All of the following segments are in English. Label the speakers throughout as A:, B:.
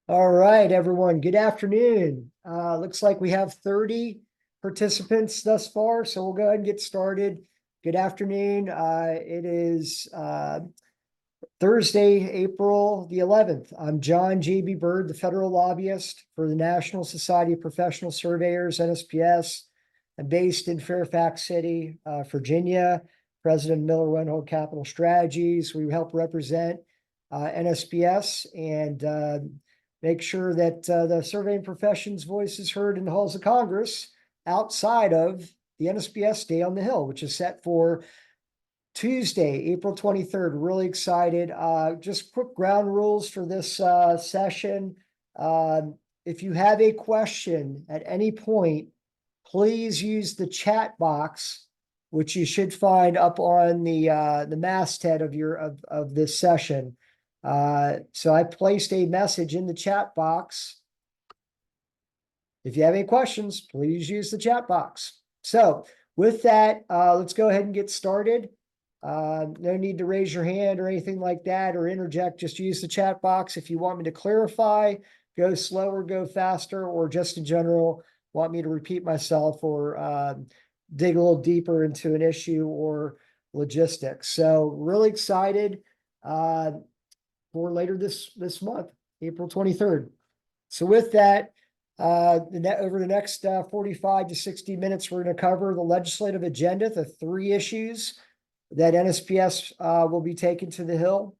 A: All right, everyone. Good afternoon. Looks like we have 30 participants thus far, so we'll go ahead and get started. Good afternoon. It is Thursday, April the 11th. I'm John J.B. Bird, the federal lobbyist for the National Society of Professional Surveyors, NSPS. I'm based in Fairfax City, Virginia. President Miller Wenhold Capital Strategies. We help represent NSPS and make sure that the surveying profession's voice is heard in the halls of Congress outside of the NSPS Day on the Hill, which is set for Tuesday, April 23rd. Really excited. Just quick ground rules for this session. If you have a question at any point, please use the chat box, which you should find up on the masthead of this session. So I placed a message in the chat box. If you have any questions, please use the chat box. So with that, let's go ahead and get started. No need to raise your hand or anything like that or interject. Just use the chat box. If you want me to clarify, go slower, go faster, or just in general, want me to repeat myself or dig a little deeper into an issue or logistics. So really excited for later this month, April 23rd. So with that, over the next 45 to 60 minutes, we're going to cover the legislative agenda, the 3 issues that NSPS will be taking to the Hill,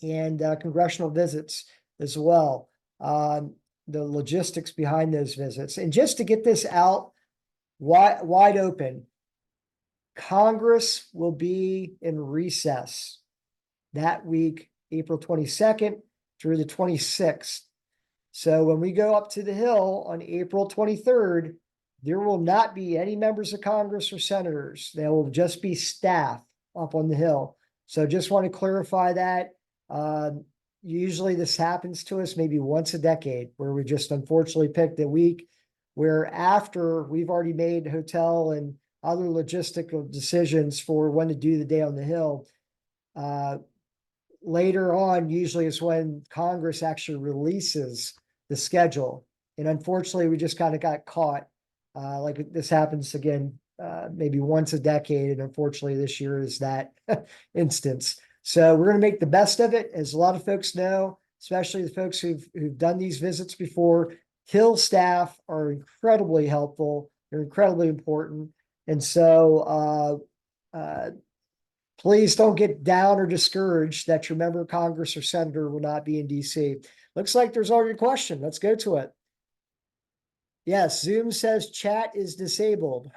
A: and congressional visits as well, the logistics behind those visits. And just to get this out wide open, Congress will be in recess that week, April 22nd through the 26th. So when we go up to the Hill on April 23rd, there will not be any members of Congress or senators. There will just be staff up on the Hill. So just want to clarify that. Usually this happens to us maybe once a decade, where we just unfortunately picked a week where after we've already made hotel and other logistical decisions for when to do the Day on the Hill. Later on, usually is when Congress actually releases the schedule. And unfortunately, we just kind of got caught. Like this happens again, maybe once a decade. And unfortunately, this year is that instance. So we're going to make the best of it. As a lot of folks know, especially the folks who've done these visits before, Hill staff are incredibly helpful. They're incredibly important. And so please don't get down or discouraged that your member of Congress or senator will not be in DC. Looks like there's already a question. Let's go to it. Yes, Zoom says chat is disabled.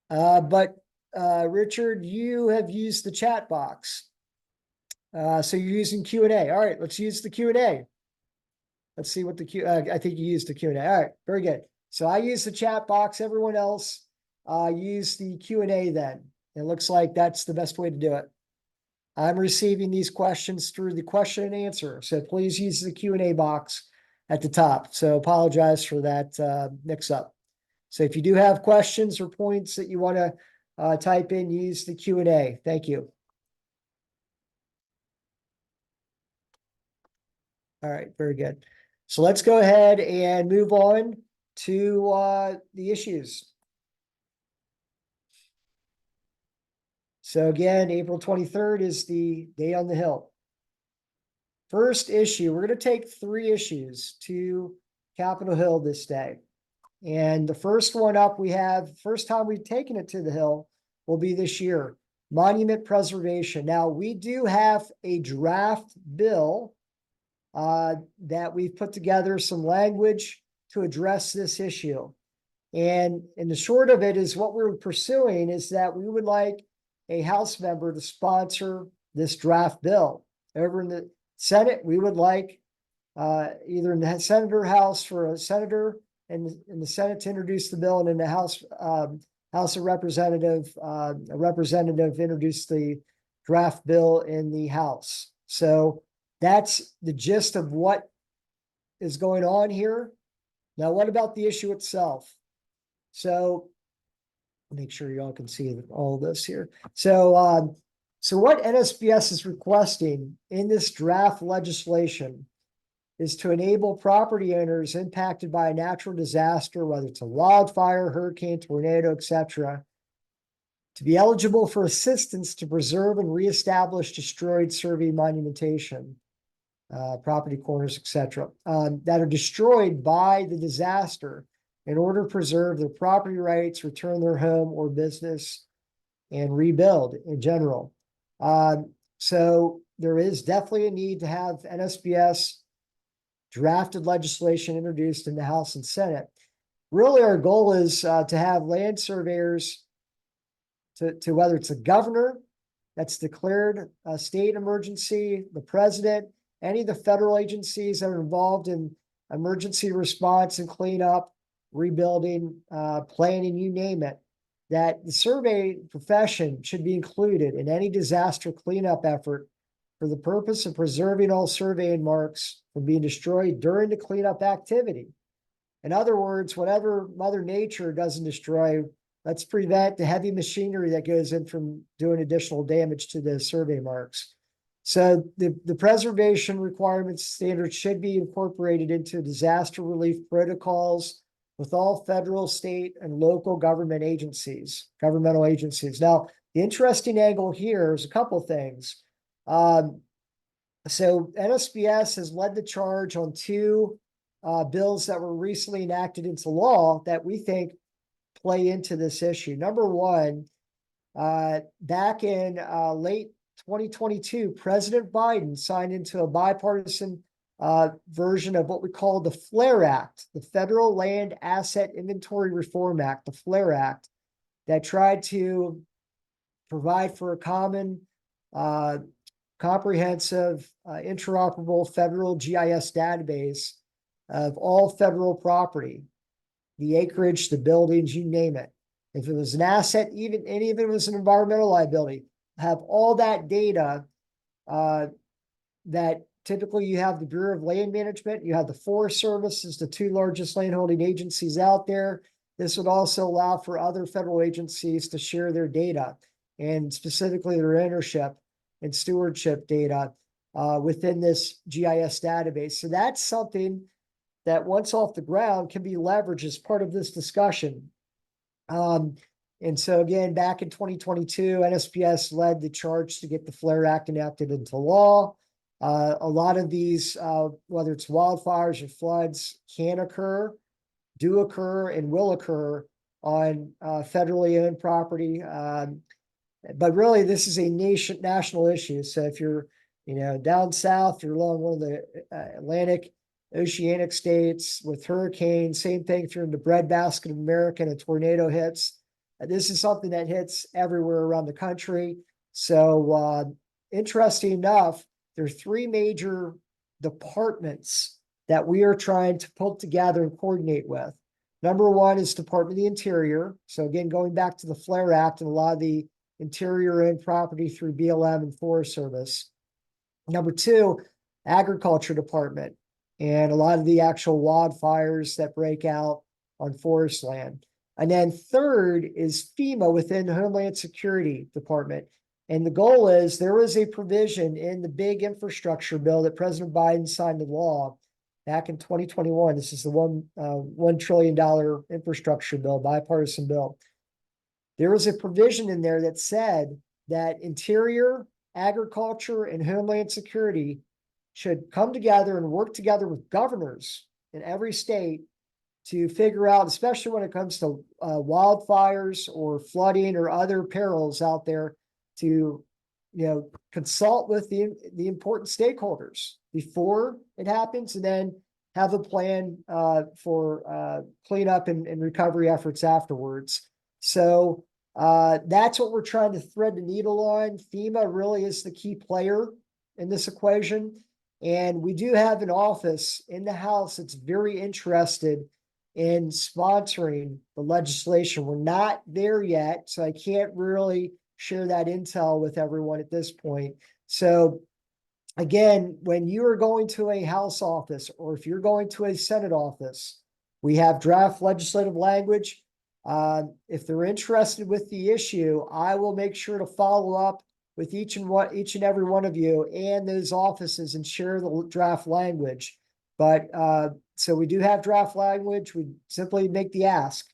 A: But Richard, you have used the chat box. So you're using Q&A. All right, let's use the Q&A. Let's see what the I think you used the Q&A. All right, very good. So I use the chat box. Everyone else use the Q&A then. It looks like that's the best way to do it. I'm receiving these questions through the question and answer. So please use the Q&A box at the top. So apologize for that mix up. So if you do have questions or points that you want to type in, use the Q&A. Thank you. All right, very good. So let's go ahead and move on to the issues. So again, April 23rd is the Day on the Hill. First issue, we're going to take 3 issues to Capitol Hill this day. And the first one up first time we've taken it to the Hill will be this year, monument preservation. Now, we do have a draft bill that we've put together some language to address this issue. And the short of it is what we're pursuing is that we would like a House member to sponsor this draft bill. Over in the Senate, we would like either in the Senate or House for a senator and in the Senate to introduce the bill, and in the House of Representatives, a representative introduce the draft bill in the House. So that's the gist of what is going on here. Now, what about the issue itself? So make sure you all can see all of this here. So what NSPS is requesting in this draft legislation is to enable property owners impacted by a natural disaster, whether it's a wildfire, hurricane, tornado, etc., to be eligible for assistance to preserve and reestablish destroyed survey monumentation, property corners, etc., that are destroyed by the disaster in order to preserve their property rights, return their home or business, and rebuild in general. So there is definitely a need to have NSPS drafted legislation introduced in the House and Senate. Really, our goal is to have land surveyors to whether it's a governor that's declared a state emergency, the president, any of the federal agencies that are involved in emergency response and cleanup, rebuilding, planning, you name it, that the survey profession should be included in any disaster cleanup effort for the purpose of preserving all surveying marks from being destroyed during the cleanup activity. In other words, whatever Mother Nature doesn't destroy, let's prevent the heavy machinery that goes in from doing additional damage to the survey marks. So the preservation requirements standards should be incorporated into disaster relief protocols with all federal, state, and local governmental agencies. Now, the interesting angle here is a couple things. So NSPS has led the charge on two bills that were recently enacted into law that we think play into this issue. Number one, back in late 2022, President Biden signed into a bipartisan version of what we call the FLAIR Act, the Federal Land Asset Inventory Reform Act, the FLAIR Act, that tried to provide for a common, comprehensive, interoperable federal GIS database of all federal property, the acreage, the buildings, you name it. If it was an asset, even if it was an environmental liability, have all that data that typically you have the Bureau of Land Management, you have the Forest Service as the two largest landholding agencies out there. This would also allow for other federal agencies to share their data and specifically their ownership and stewardship data within this GIS database. So that's something that once off the ground can be leveraged as part of this discussion. And so again, back in 2022, NSPS led the charge to get the FLAIR Act enacted into law. A lot of these, whether it's wildfires or floods, can occur, do occur, and will occur on federally owned property. But really, this is a national issue. So if you're, down south, you're along one of the Atlantic, oceanic states with hurricanes, same thing if you're in the breadbasket of America and a tornado hits. This is something that hits everywhere around the country. So interesting enough, there are three major departments that we are trying to pull together and coordinate with. Number one is Department of the Interior. So again, going back to the FLAIR Act and a lot of the interior owned property through BLM and Forest Service. Number two, Agriculture Department, and a lot of the actual wildfires that break out on forest land. And then third is FEMA within the Homeland Security Department. And the goal is there was a provision in the big infrastructure bill that President Biden signed into law back in 2021. This is the $1 trillion infrastructure bill, bipartisan bill. There was a provision in there that said that Interior, Agriculture, and Homeland Security should come together and work together with governors in every state to figure out, especially when it comes to wildfires or flooding or other perils out there, to consult with the important stakeholders before it happens, and then have a plan for cleanup and recovery efforts afterwards. So that's what we're trying to thread the needle on. FEMA really is the key player in this equation. And we do have an office in the House that's very interested in sponsoring the legislation. We're not there yet, so I can't really share that intel with everyone at this point. So again, when you are going to a House office or if you're going to a Senate office, we have draft legislative language. If they're interested with the issue, I will make sure to follow up with each and every one of you and those offices and share the draft language. But so we do have draft language. We simply make the ask.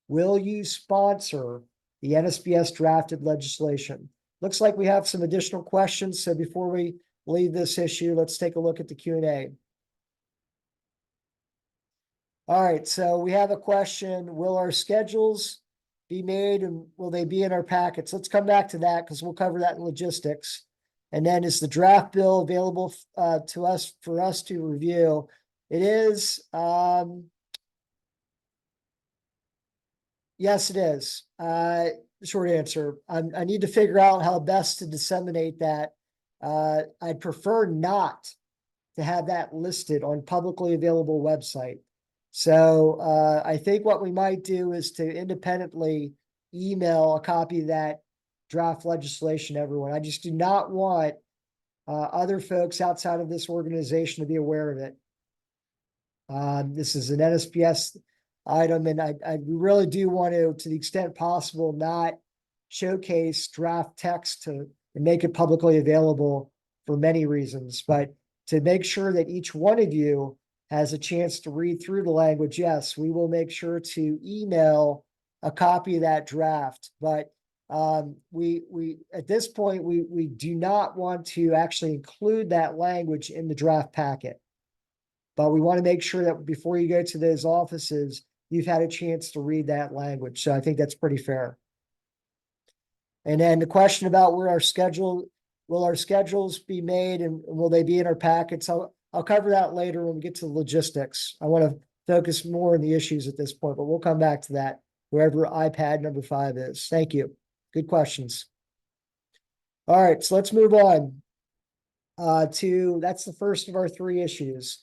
A: Will you sponsor the NSPS drafted legislation? Looks like we have some additional questions. So before we leave this issue, let's take a look at the Q&A. All right, so we have a question. Will our schedules be made and will they be in our packets? Let's come back to that because we'll cover that in logistics. And then is the draft bill available to us for us to review? It is. Yes, it is. Short answer. I need to figure out how best to disseminate that. I'd prefer not to have that listed on publicly available website. So I think what we might do is to independently email a copy of that draft legislation to everyone. I just do not want other folks outside of this organization to be aware of it. This is an NSPS item, and I really do want to the extent possible, not showcase draft text and make it publicly available for many reasons, but to make sure that each one of you has a chance to read through the language, yes, we will make sure to email a copy of that draft. But we at this point, we do not want to actually include that language in the draft packet. But we want to make sure that before you go to those offices, you've had a chance to read that language. So I think that's pretty fair. And then the question about where will our schedules be made and will they be in our packets? I'll cover that later when we get to the logistics. I want to focus more on the issues at this point, but we'll come back to that wherever iPad number 5 is. Thank you. Good questions. All right, so let's move on that's the first of our 3 issues.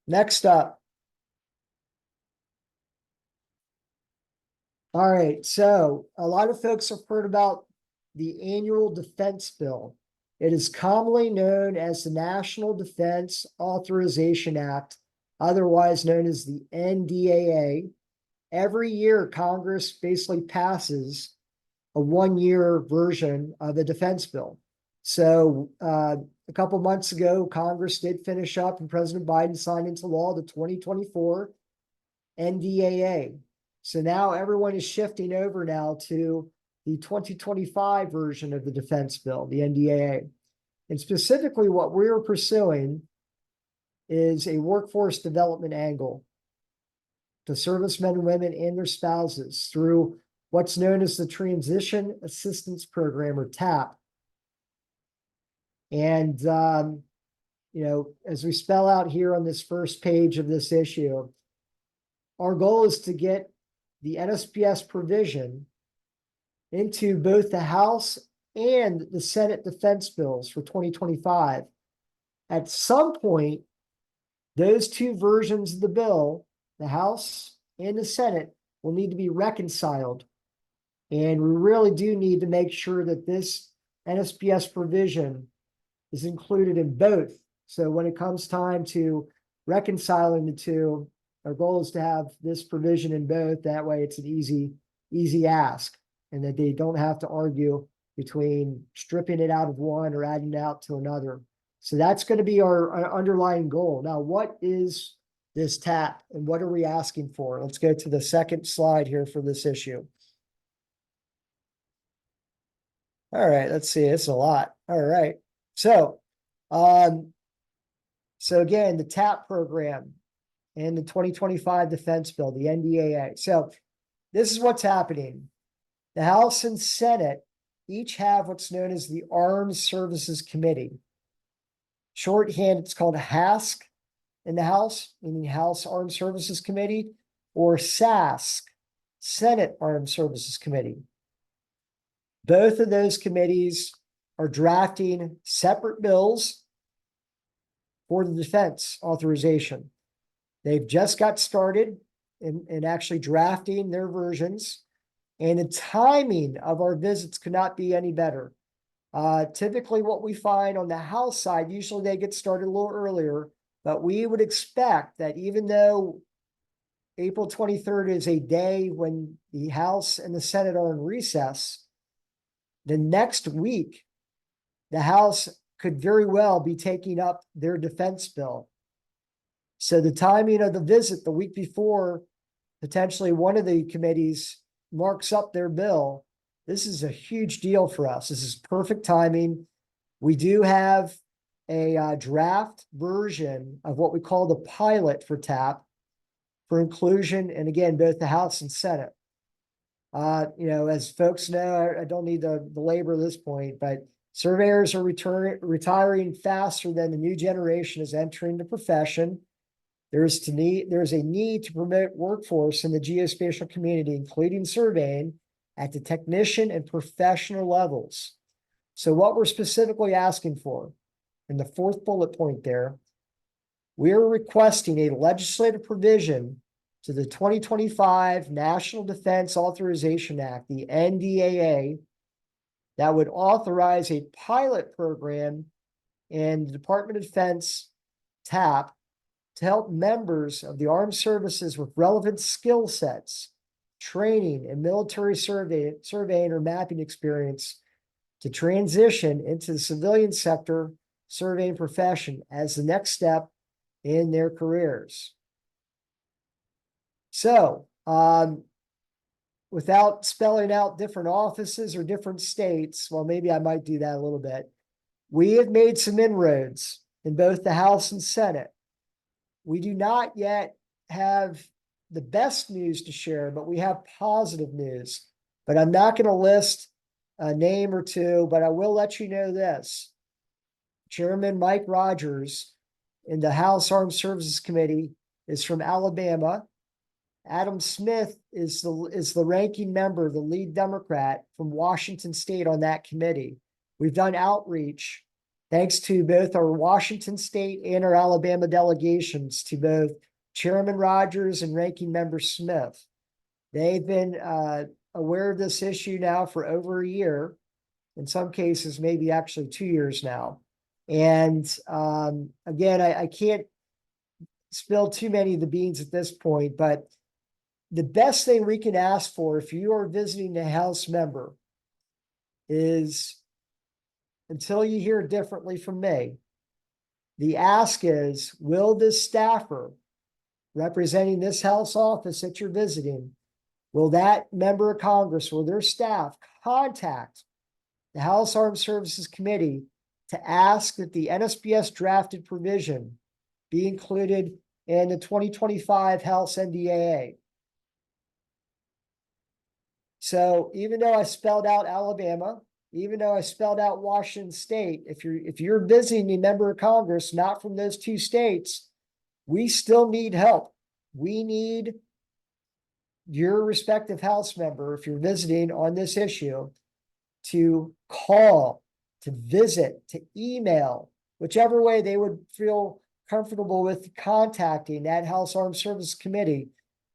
A: Next up. All right, so a lot of folks have heard about the annual defense bill. It is commonly known as the National Defense Authorization Act, otherwise known as the NDAA. Every year, Congress basically passes a 1-year version of the defense bill. So a couple months ago, Congress did finish up and President Biden signed into law the 2024 NDAA. So now everyone is shifting over now to the 2025 version of the defense bill, the NDAA. And specifically what we're pursuing is a workforce development angle to servicemen and women and their spouses through what's known as the Transition Assistance Program, or TAP. And, as we spell out here on this first page of this issue, our goal is to get the NSPS provision into both the House and the Senate defense bills for 2025. At some point, those 2 versions of the bill, the House and the Senate, will need to be reconciled. And we really do need to make sure that this NSPS provision is included in both. So when it comes time to reconciling the 2, our goal is to have this provision in both. That way it's an easy ask, and that they don't have to argue between stripping it out of one or adding it out to another. So that's going to be our underlying goal. Now, what is this TAP and what are we asking for? Let's go to the second slide here for this issue. All right, let's see. It's a lot. All right. So again, the TAP program and the 2025 defense bill, the NDAA. So this is what's happening. The House and Senate each have what's known as the Armed Services Committee. Shorthand, it's called HASC in the House, meaning House Armed Services Committee, or SASC, Senate Armed Services Committee. Both of those committees are drafting separate bills for the defense authorization. They've just got started in actually drafting their versions, and the timing of our visits could not be any better. Typically what we find on the House side, usually they get started a little earlier, but we would expect that even though April 23rd is a day when the House and the Senate are in recess, the next week, the House could very well be taking up their defense bill. So the timing of the visit the week before, potentially one of the committees marks up their bill. This is a huge deal for us. This is perfect timing. We do have a draft version of what we call the pilot for TAP for inclusion, and again, both the House and Senate. As folks know, I don't need to belabor this point, but surveyors are retiring faster than the new generation is entering the profession. There's a need to promote workforce in the geospatial community, including surveying at the technician and professional levels. So what we're specifically asking for in the fourth bullet point there, we're requesting a legislative provision to the 2025 National Defense Authorization Act, the NDAA, that would authorize a pilot program in the Department of Defense TAP to help members of the armed services with relevant skill sets, training, and military surveying or mapping experience to transition into the civilian sector surveying profession as the next step in their careers. So, without spelling out different offices or different states, well, maybe I might do that a little bit. We have made some inroads in both the House and Senate. We do not yet have the best news to share, but we have positive news. But I'm not going to list a name or two, but I will let you know this. Chairman Mike Rogers in the House Armed Services Committee is from Alabama. Adam Smith is the ranking member, the lead Democrat from Washington State on that committee. We've done outreach thanks to both our Washington State and our Alabama delegations to both Chairman Rogers and Ranking Member Smith. They've been aware of this issue now for over a year, in some cases, maybe actually 2 years now. And again, I can't spill too many of the beans at this point, but the best thing we can ask for if you are visiting a House member is, until you hear differently from me, the ask is, will this staffer representing this House office that you're visiting, will that member of Congress or their staff contact the House Armed Services Committee to ask that the NSPS drafted provision be included in the 2025 House NDAA? So even though I spelled out Alabama, even though I spelled out Washington State, if you're visiting a member of Congress not from those two states, we still need help. We need your respective House member, if you're visiting on this issue, to call, to visit, to email, whichever way they would feel comfortable with contacting that House Armed Services Committee.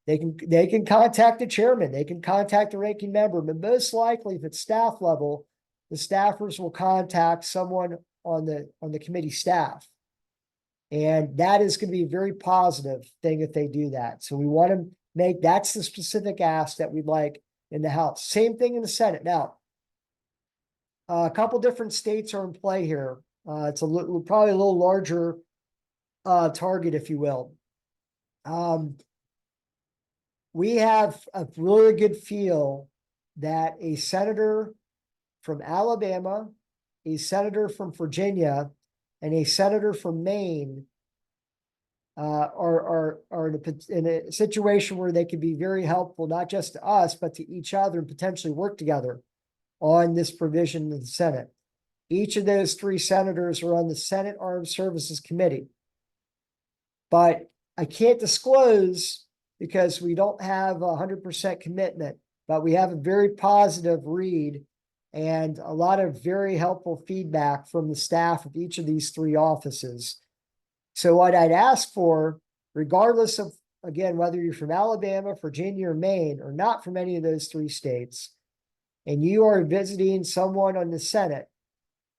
A: They can contact the chairman, they can contact the ranking member, but most likely if it's staff level, the staffers will contact someone on the committee staff. And that is going to be a very positive thing if they do that. So we want to that's the specific ask that we'd like in the House. Same thing in the Senate. Now, a couple different states are in play here. It's probably a little larger target, if you will. We have a really good feel that a senator from Alabama, a senator from Virginia, and a senator from Maine are in a situation where they could be very helpful, not just to us, but to each other, and potentially work together on this provision in the Senate. Each of those three senators are on the Senate Armed Services Committee. But I can't disclose because we don't have 100% commitment, but we have a very positive read and a lot of very helpful feedback from the staff of each of these three offices. So what I'd ask for, regardless of, again, whether you're from Alabama, Virginia, or Maine, or not from any of those three states, and you are visiting someone on the Senate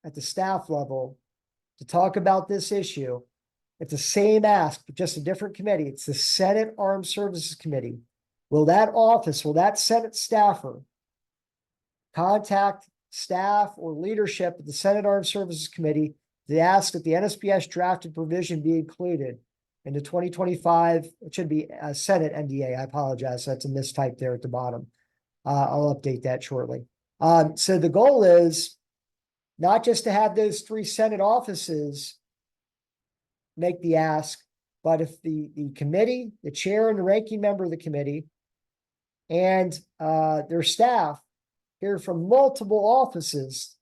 A: at the staff level to talk about this issue, it's the same ask, but just a different committee. It's the Senate Armed Services Committee. Will that Senate staffer contact staff or leadership at the Senate Armed Services Committee They ask that the NSPS drafted provision be included in the 2025, it should be a Senate NDA. I apologize. That's a mistype there at the bottom. I'll update that shortly. So the goal is not just to have those 3 Senate offices make the ask, but if the committee, the chair and the ranking member of the committee and their staff hear from multiple offices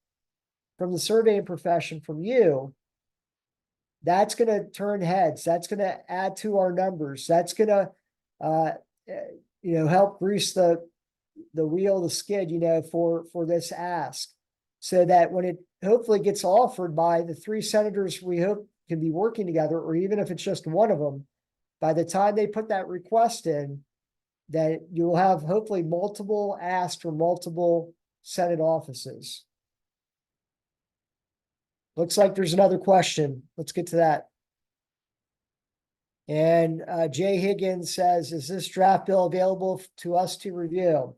A: from the surveying profession, from you, that's going to turn heads. That's going to add to our numbers. That's going to, help grease the wheel, the skid, for this ask, so that when it hopefully gets offered by the 3 senators we hope can be working together, or even if it's just one of them, by the time they put that request in, that you'll have hopefully multiple asks for multiple Senate offices. Looks like there's another question. Let's get to that. And Jay Higgins says, is this draft bill available to us to review?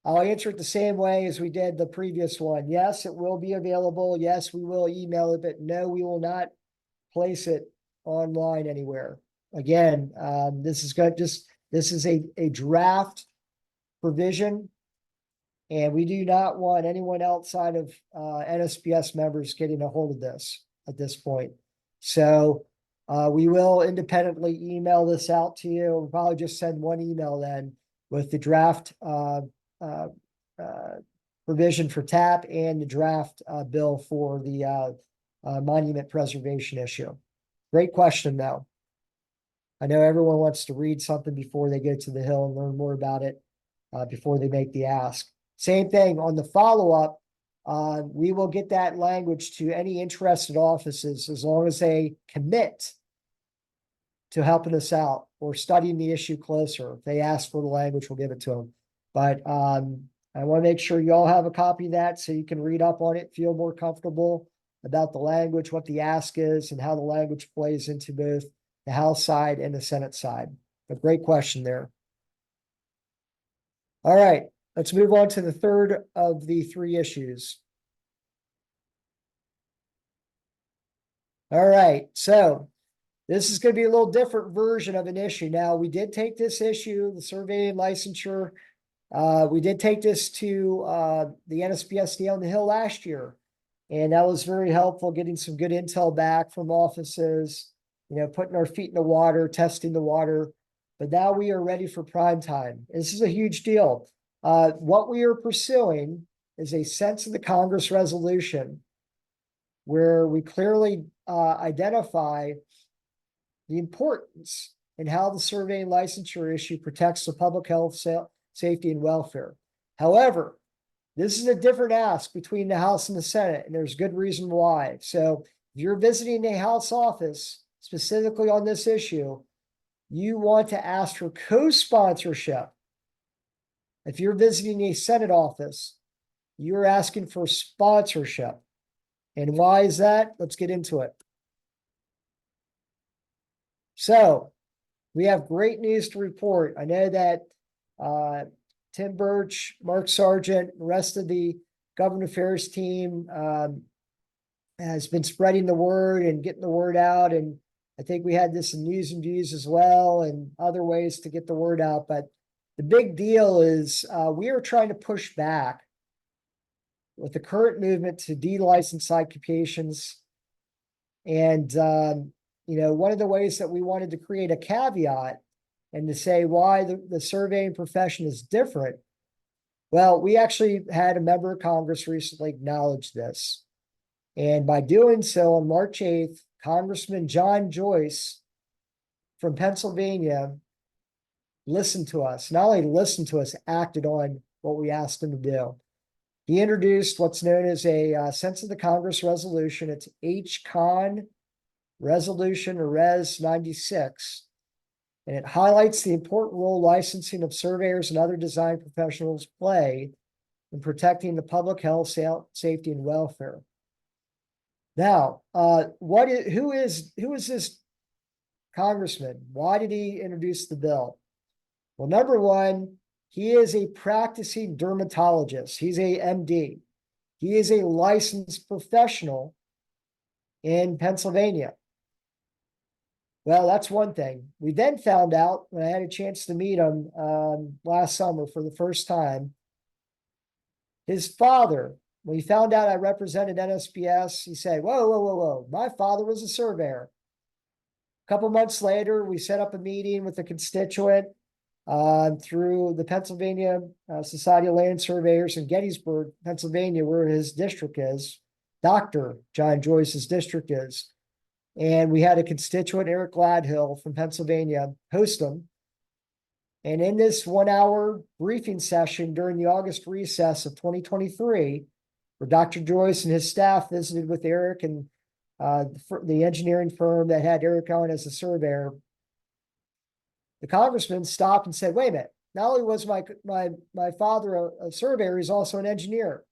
A: I'll answer it the same way as we did the previous one. Yes, it will be available. Yes, we will email it, but no, we will not place it online anywhere. Again, this is a draft provision, and we do not want anyone outside of NSPS members getting a hold of this at this point. So we will independently email this out to you. We'll probably just send one email then with the draft provision for TAP and the draft bill for the monument preservation issue. Great question, though. I know everyone wants to read something before they go to the Hill and learn more about it before they make the ask. Same thing on the follow-up. We will get that language to any interested offices as long as they commit to helping us out or studying the issue closer. If they ask for the language, we'll give it to them. But I want to make sure you all have a copy of that so you can read up on it, feel more comfortable about the language, what the ask is, and how the language plays into both the House side and the Senate side. A great question there. All right, let's move on to the third of the 3 issues. All right, so this is going to be a little different version of an issue. Now, we did take this issue, the survey and licensure. We did take this to the NSPS on the Hill last year, and that was very helpful, getting some good intel back from offices, putting our feet in the water, testing the water. But now we are ready for prime time. This is a huge deal. What we are pursuing is a sense of the Congress resolution where we clearly identify the importance in how the survey and licensure issue protects the public health, safety, and welfare. However, this is a different ask between the House and the Senate, and there's good reason why. So if you're visiting a House office specifically on this issue, you want to ask for co-sponsorship. If you're visiting a Senate office, you're asking for sponsorship. And why is that? Let's get into it. So we have great news to report. I know that Tim Birch, Mark Sargent, the rest of the government affairs team has been spreading the word and getting the word out. And I think we had this in News and Views as well and other ways to get the word out. But the big deal is we are trying to push back with the current movement to de-license occupations. And, one of the ways that we wanted to create a caveat and to say why the surveying profession is different. Well, we actually had a member of Congress recently acknowledge this. And by doing so, on March 8th, Congressman John Joyce from Pennsylvania listened to us. Not only listened to us, acted on what we asked him to do. He introduced what's known as a Sense of the Congress resolution. It's HCON Resolution, or Res 96. And it highlights the important role licensing of surveyors and other design professionals play in protecting the public health, safety, and welfare. Now, who is this congressman? Why did he introduce the bill? Well, number one, he is a practicing dermatologist. He's a MD. He is a licensed professional in Pennsylvania. Well, that's one thing. We then found out when I had a chance to meet him last summer for the first time, his father, when he found out I represented NSPS, he said, whoa, whoa, whoa, whoa, my father was a surveyor. A couple months later, we set up a meeting with a constituent through the Pennsylvania Society of Land Surveyors in Gettysburg, Pennsylvania, where his district is, Dr. John Joyce's district is. And we had a constituent, Eric Gladhill from Pennsylvania, host him. And in this 1 hour briefing session during the August recess of 2023, where Dr. Joyce and his staff visited with Eric and the engineering firm that had Eric on as a surveyor, the congressman stopped and said, wait a minute, not only was my father a surveyor, he's also an engineer.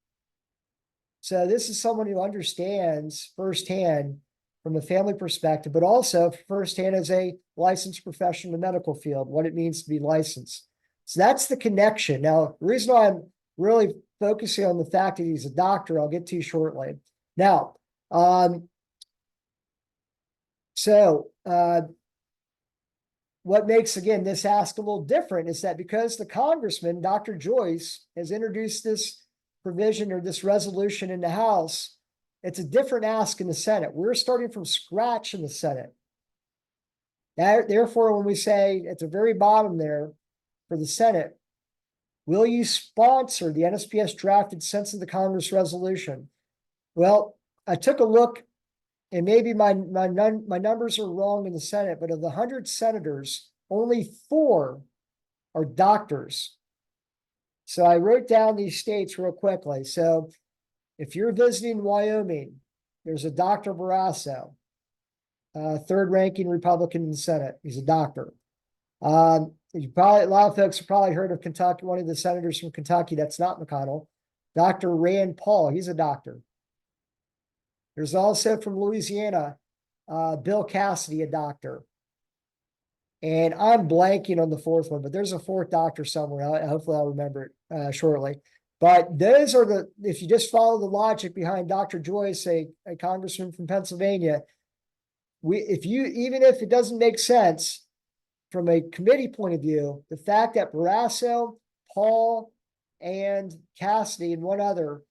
A: So this is someone who understands firsthand from a family perspective, but also firsthand as a licensed professional in the medical field, what it means to be licensed. So that's the connection. Now, the reason why I'm really focusing on the fact that he's a doctor, I'll get to shortly. Now, what makes, again, this ask a little different is that because the congressman, Dr. Joyce, has introduced this provision or this resolution in the House, it's a different ask in the Senate. We're starting from scratch in the Senate. Therefore, when we say at the very bottom there for the Senate, will you sponsor the NSPS drafted sense of the Congress resolution? Well, I took a look, and maybe my numbers are wrong in the Senate, but of the 100 senators, only 4 are doctors. So I wrote down these states real quickly. So if you're visiting Wyoming, there's a Dr. Barrasso, third ranking Republican in the Senate. He's a doctor. A lot of folks have probably heard of Kentucky, one of the senators from Kentucky, that's not McConnell, Dr. Rand Paul, he's a doctor. There's also from Louisiana, Bill Cassidy, a doctor. And I'm blanking on the 4th one, but there's a 4th doctor somewhere. Hopefully I'll remember it shortly. But those are if you just follow the logic behind Dr. Joyce, a congressman from Pennsylvania, even if it doesn't make sense from a committee point of view, the fact that Barrasso, Paul, and Cassidy and one other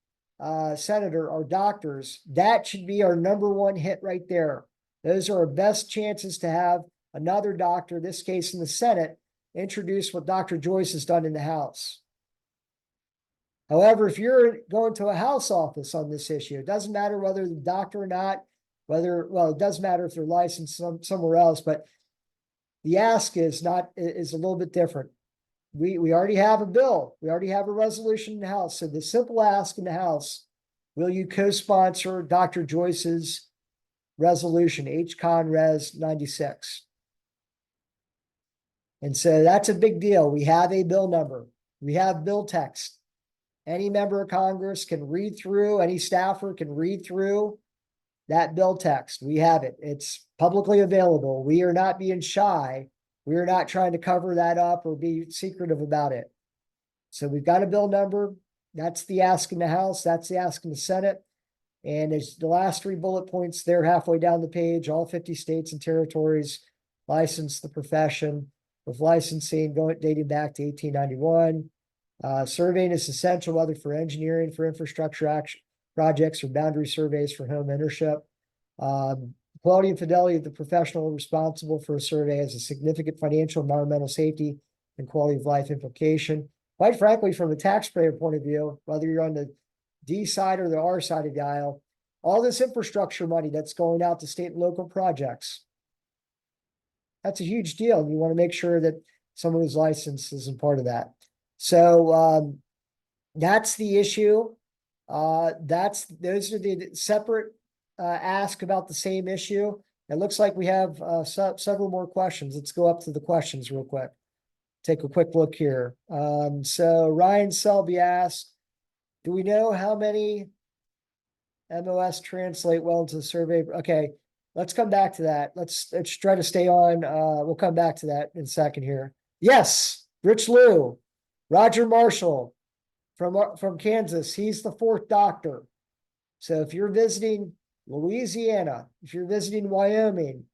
A: senator are doctors, that should be our #1 hit right there. Those are our best chances to have another doctor, in this case in the Senate, introduce what Dr. Joyce has done in the House. However, if you're going to a House office on this issue, it doesn't matter whether the doctor or not, it does matter if they're licensed somewhere else, but the ask is a little bit different. We already have a bill. We already have a resolution in the House. So the simple ask in the House, will you co-sponsor Dr. Joyce's resolution, H-Con Res 96? And so that's a big deal. We have a bill number. We have bill text. Any member of Congress can read through, any staffer can read through that bill text. We have it. It's publicly available. We are not being shy. We are not trying to cover that up or be secretive about it. So we've got a bill number. That's the ask in the House. That's the ask in the Senate. And it's the last 3 bullet points there halfway down the page. All 50 states and territories license the profession with licensing dating back to 1891. Surveying is essential, whether for engineering, for infrastructure action projects, or boundary surveys for home ownership. Quality and fidelity of the professional responsible for a survey has a significant financial, environmental, safety, and quality of life implication. Quite frankly, from a taxpayer point of view, whether you're on the D side or the R side of the aisle, all this infrastructure money that's going out to state and local projects, that's a huge deal. And you want to make sure that someone who's licensed isn't part of that. So that's the issue. Those are the separate ask about the same issue. It looks like we have several more questions. Let's go up to the questions real quick. Take a quick look here. So Ryan Selby asked, do we know how many MOS translate well into the survey? Okay, let's come back to that. Let's try to stay on. We'll come back to that in a second here. Yes, Rich Liu, Roger Marshall from Kansas. He's the 4th doctor. So if you're visiting Louisiana, if you're visiting Wyoming,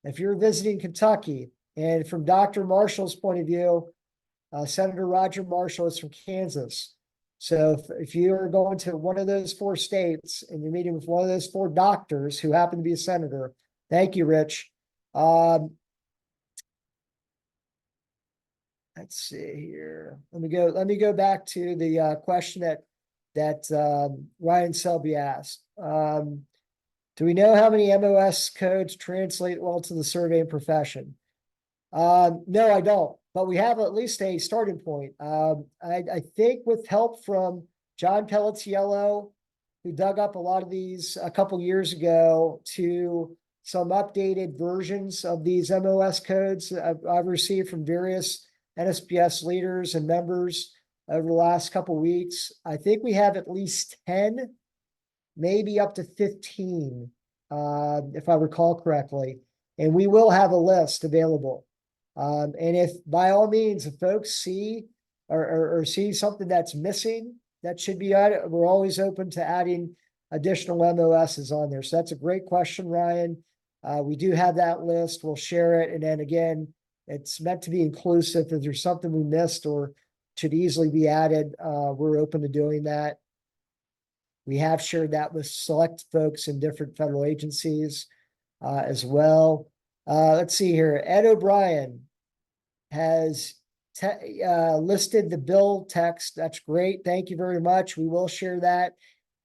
A: if you're visiting Kentucky, and from Dr. Marshall's point of view, Senator Roger Marshall is from Kansas. So if you're going to one of those 4 states and you're meeting with one of those 4 doctors who happen to be a senator, thank you, Rich. Let's see here. Let me go back to the question that Ryan Selby asked. Do we know how many MOS codes translate well to the surveying profession? No, I don't, but we have at least a starting point. I think with help from John Pelletiello, who dug up a lot of these a couple years ago, to some updated versions of these MOS codes I've received from various NSPS leaders and members over the last couple weeks. I think we have at least 10, maybe up to 15, if I recall correctly, and we will have a list available. And if by all means, if folks see or see something that's missing that should be added, we're always open to adding additional MOSs on there. So that's a great question, Ryan. We do have that list. We'll share it. And then again, it's meant to be inclusive. If there's something we missed or should easily be added, we're open to doing that. We have shared that with select folks in different federal agencies as well. Let's see here. Ed O'Brien has listed the bill text. That's great. Thank you very much. We will share that.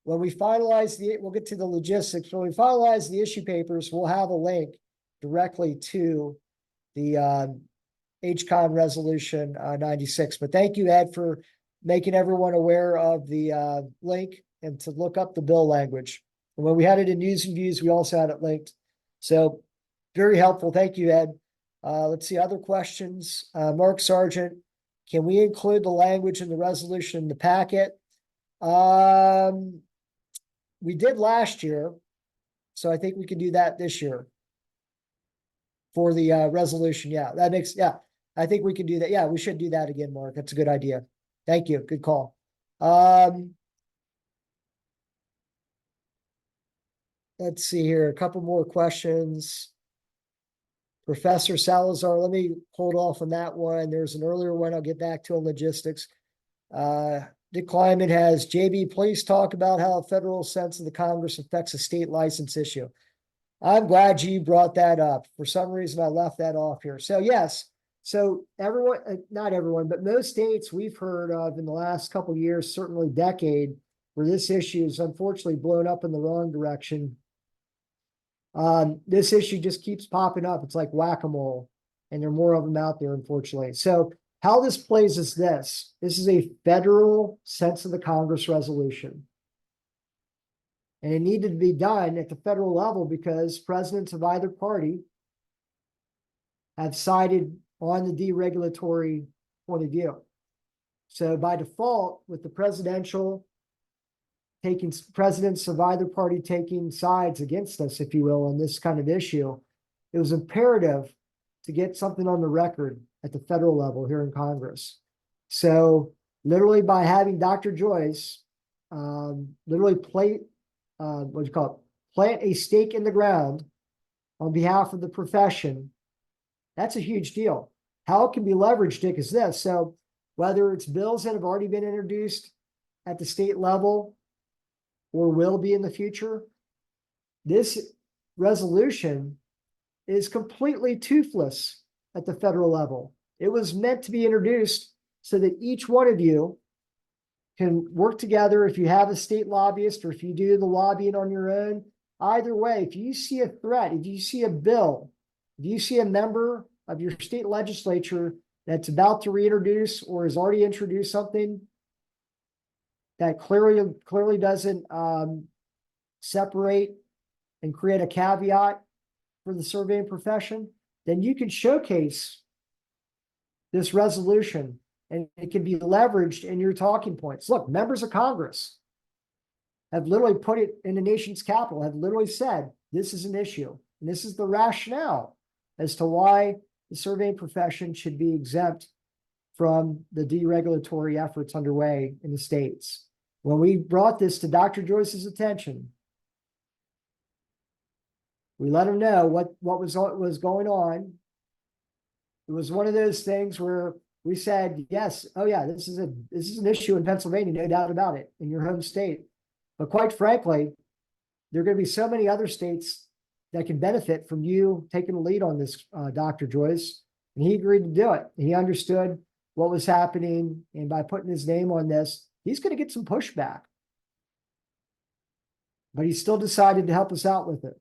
A: When we finalize we'll get to the logistics. When we finalize the issue papers, we'll have a link directly to the HCON resolution 96. But thank you, Ed, for making everyone aware of the link and to look up the bill language. And when we had it in news and views, we also had it linked. So very helpful. Thank you, Ed. Let's see other questions. Mark Sargent, can we include the language in the resolution in the packet? We did last year, so I think we can do that this year for the resolution. Yeah, I think we can do that. Yeah, we should do that again, Mark. That's a good idea. Thank you. Good call. Let's see here. A couple more questions. Professor Salazar, let me hold off on that one. There's an earlier one I'll get back to on logistics. Dick Kleiman has, JB, please talk about how a federal sense of the Congress affects a state license issue. I'm glad you brought that up. For some reason, I left that off here. So yes, so everyone, not everyone, but most states we've heard of in the last couple of years, certainly decade, where this issue is unfortunately blown up in the wrong direction. This issue just keeps popping up. It's like whack-a-mole, and there are more of them out there, unfortunately. So how this plays is this. This is a federal sense of the Congress resolution. And it needed to be done at the federal level because presidents of either party have sided on the deregulatory point of view. So by default, with the presidents of either party taking sides against us, if you will, on this kind of issue, it was imperative to get something on the record at the federal level here in Congress. So literally by having Dr. Joyce literally plant a stake in the ground on behalf of the profession, that's a huge deal. How it can be leveraged, Dick, is this. So whether it's bills that have already been introduced at the state level or will be in the future, this resolution is completely toothless at the federal level. It was meant to be introduced so that each one of you can work together. If you have a state lobbyist or if you do the lobbying on your own, either way, if you see a threat, if you see a bill, if you see a member of your state legislature that's about to reintroduce or has already introduced something that clearly doesn't separate and create a caveat for the surveying profession, then you can showcase this resolution and it can be leveraged in your talking points. Look, members of Congress have literally put it in the nation's capital, have literally said, this is an issue. And this is the rationale as to why the surveying profession should be exempt from the deregulatory efforts underway in the states. When we brought this to Dr. Joyce's attention, We let them know what was going on. It was one of those things where we said, yes, oh yeah, this is an issue in Pennsylvania, no doubt about it, in your home state. But quite frankly, there are going to be so many other states that can benefit from you taking the lead on this, Dr. Joyce. And he agreed to do it. He understood what was happening. And by putting his name on this, he's going to get some pushback. But he still decided to help us out with it.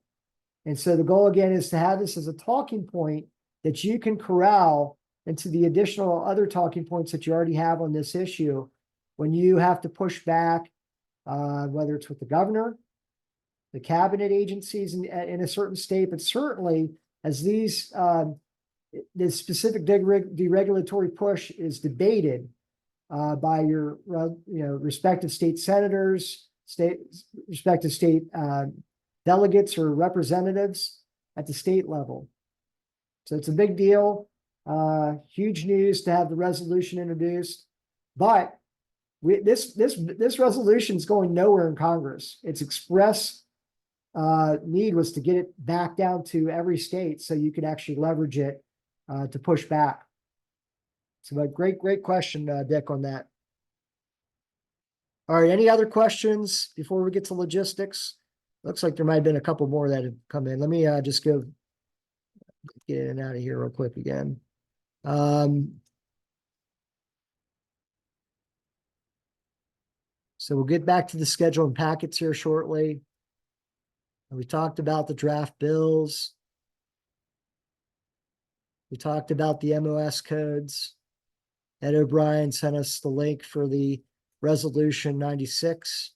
A: And so the goal again is to have this as a talking point that you can corral into the additional other talking points that you already have on this issue when you have to push back, whether it's with the governor, the cabinet agencies in a certain state, but certainly as these this specific deregulatory push is debated by your respective state senators, respective state delegates or representatives at the state level. So it's a big deal, huge news to have the resolution introduced, but this resolution is going nowhere in Congress. Its express need was to get it back down to every state so you could actually leverage it to push back. So a great question, Dick, on that. All right, any other questions before we get to logistics? Looks like there might have been a couple more that have come in. Let me just go get in and out of here real quick again. So we'll get back to the schedule and packets here shortly. We talked about the draft bills. We talked about the MOS codes. Ed O'Brien sent us the link for the resolution 96.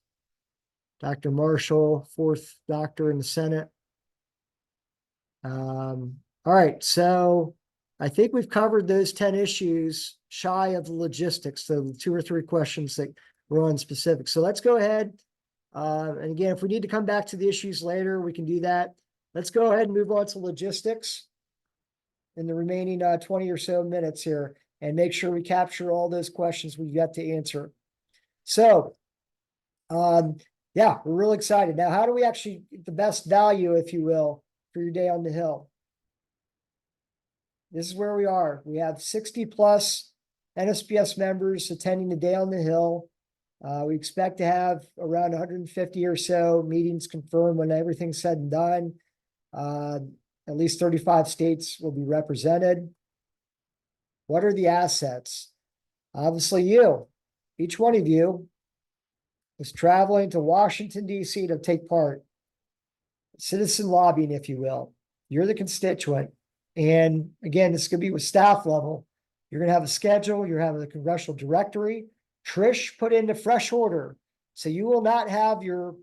A: Dr. Marshall, fourth doctor in the Senate. All right, so I think we've covered those 10 issues shy of the logistics, so the 2 or 3 questions that were on specific. So let's go ahead. And again, if we need to come back to the issues later, we can do that. Let's go ahead and move on to logistics in the remaining 20 or so minutes here and make sure we capture all those questions we've got to answer. So, yeah, we're really excited. Now, how do we actually get the best value, if you will, for your day on the Hill? This is where we are. We have 60 plus NSPS members attending the Day on the Hill. We expect to have around 150 or so meetings confirmed when everything's said and done. At least 35 states will be represented. What are the assets? Obviously, you, each one of you, is traveling to Washington, D.C. to take part. Citizen lobbying, if you will. You're the constituent. And again, this could be with staff level. You're going to have a schedule. You're having a congressional directory. Trish put into fresh order. So you will not have your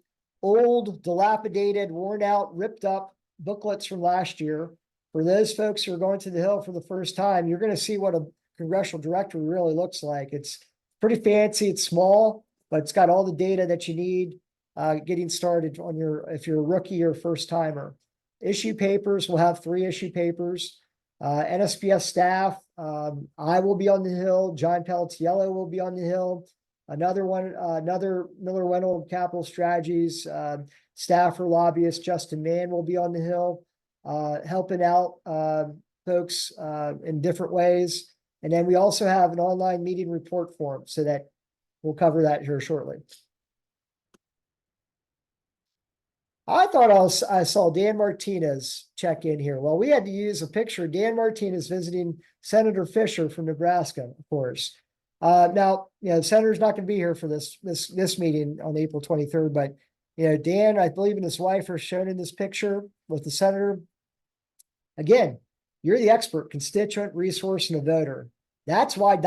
A: old, dilapidated, worn out, ripped up booklets from last year. For those folks who are going to the Hill for the first time, you're going to see what a congressional directory really looks like. It's pretty fancy. It's small, but it's got all the data that you need getting started on if you're a rookie or first timer. Issue papers, we'll have 3 issue papers. NSPS staff, I will be on the Hill. John Pelletiello will be on the Hill. Another Miller Wendell Capital Strategies staffer lobbyist, Justin Mann, will be on the Hill, helping out folks in different ways. And then we also have an online meeting report form, so that we'll cover that here shortly. I thought I saw Dan Martinez check in here. Well, we had to use a picture of Dan Martinez visiting Senator Fisher from Nebraska, of course. Now, the senator's not going to be here for this meeting on April 23rd, but Dan, I believe, and his wife are shown in this picture with the senator. Again, you're the expert, constituent, resource, and a voter. That's why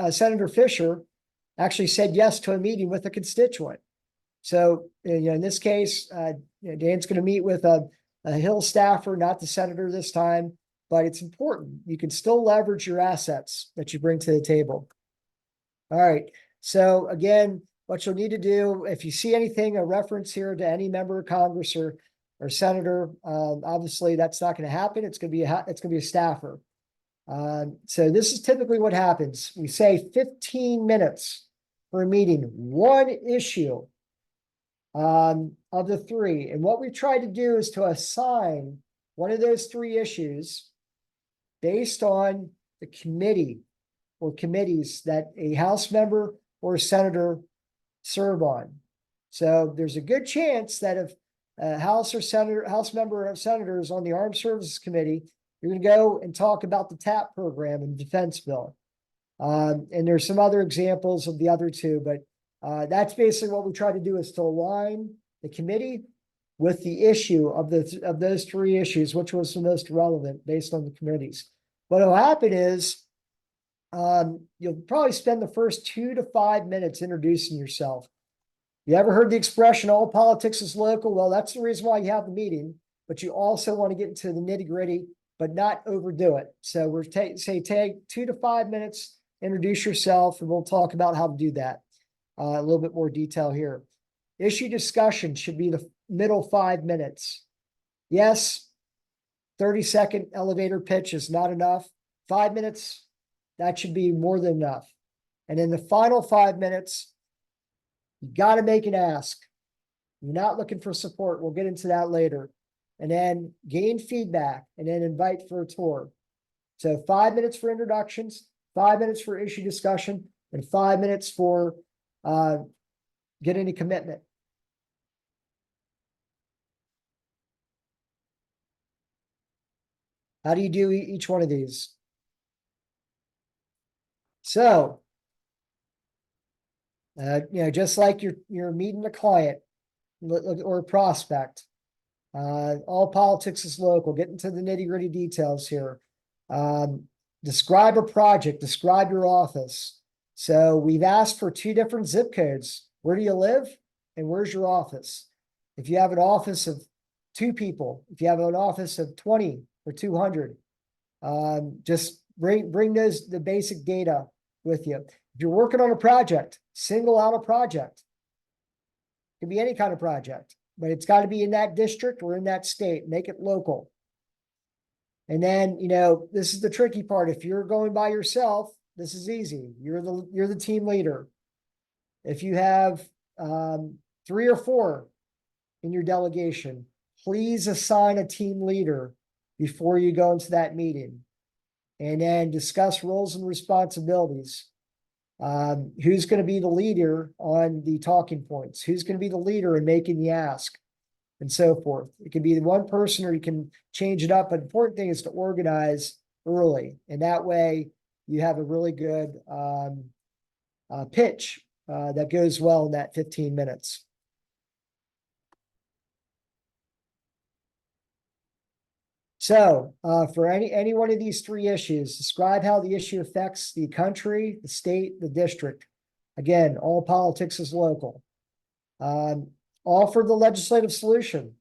A: Senator Fisher actually said yes to a meeting with a constituent. So, in this case, Dan's going to meet with a Hill staffer, not the senator this time, but it's important. You can still leverage your assets that you bring to the table. All right. So again, what you'll need to do, if you see anything, a reference here to any member of Congress or senator, obviously that's not going to happen. It's going to be a staffer. So this is typically what happens. We say 15 minutes for a meeting, one issue. of the three. And what we tried to do is to assign one of those three issues based on the committee or committees that a House member or a senator serve on. So there's a good chance that if a House member or senator is on the Armed Services Committee, you're going to go and talk about the TAP program and defense bill. And there's some other examples of the other two, but that's basically what we try to do, is to align the committee with the issue of those three issues, which was the most relevant based on the committees. What'll happen is you'll probably spend the first 2 to 5 minutes introducing yourself. You ever heard the expression, all politics is local? Well, that's the reason why you have the meeting, but you also want to get into the nitty gritty, but not overdo it. So we're take 2 to 5 minutes, introduce yourself, and we'll talk about how to do that. A little bit more detail here. Issue discussion should be the middle 5 minutes. Yes, 30-second elevator pitch is not enough. 5 minutes, that should be more than enough. And in the final 5 minutes, you got to make an ask. You're not looking for support. We'll get into that later. And then gain feedback and then invite for a tour. So 5 minutes for introductions, 5 minutes for issue discussion, and 5 minutes for getting a commitment. How do you do each one of these? So, just like you're meeting a client or a prospect, all politics is local. Get into the nitty-gritty details here. Describe a project, describe your office. So we've asked for 2 different zip codes. Where do you live and where's your office? If you have an office of 2 people, if you have an office of 20 or 200, just bring the basic data with you. If you're working on a project, single out a project. It can be any kind of project, but it's got to be in that district or in that state. Make it local. And then, this is the tricky part. If you're going by yourself, this is easy. You're the team leader. If you have 3 or 4 in your delegation, please assign a team leader before you go into that meeting. And then discuss roles and responsibilities. Who's going to be the leader on the talking points? Who's going to be the leader in making the ask? And so forth. It can be one person or you can change it up. But the important thing is to organize early. And that way you have a really good pitch that goes well in that 15 minutes. So for any one of these 3 issues, describe how the issue affects the country, the state, the district. Again, all politics is local. Offer the legislative solution.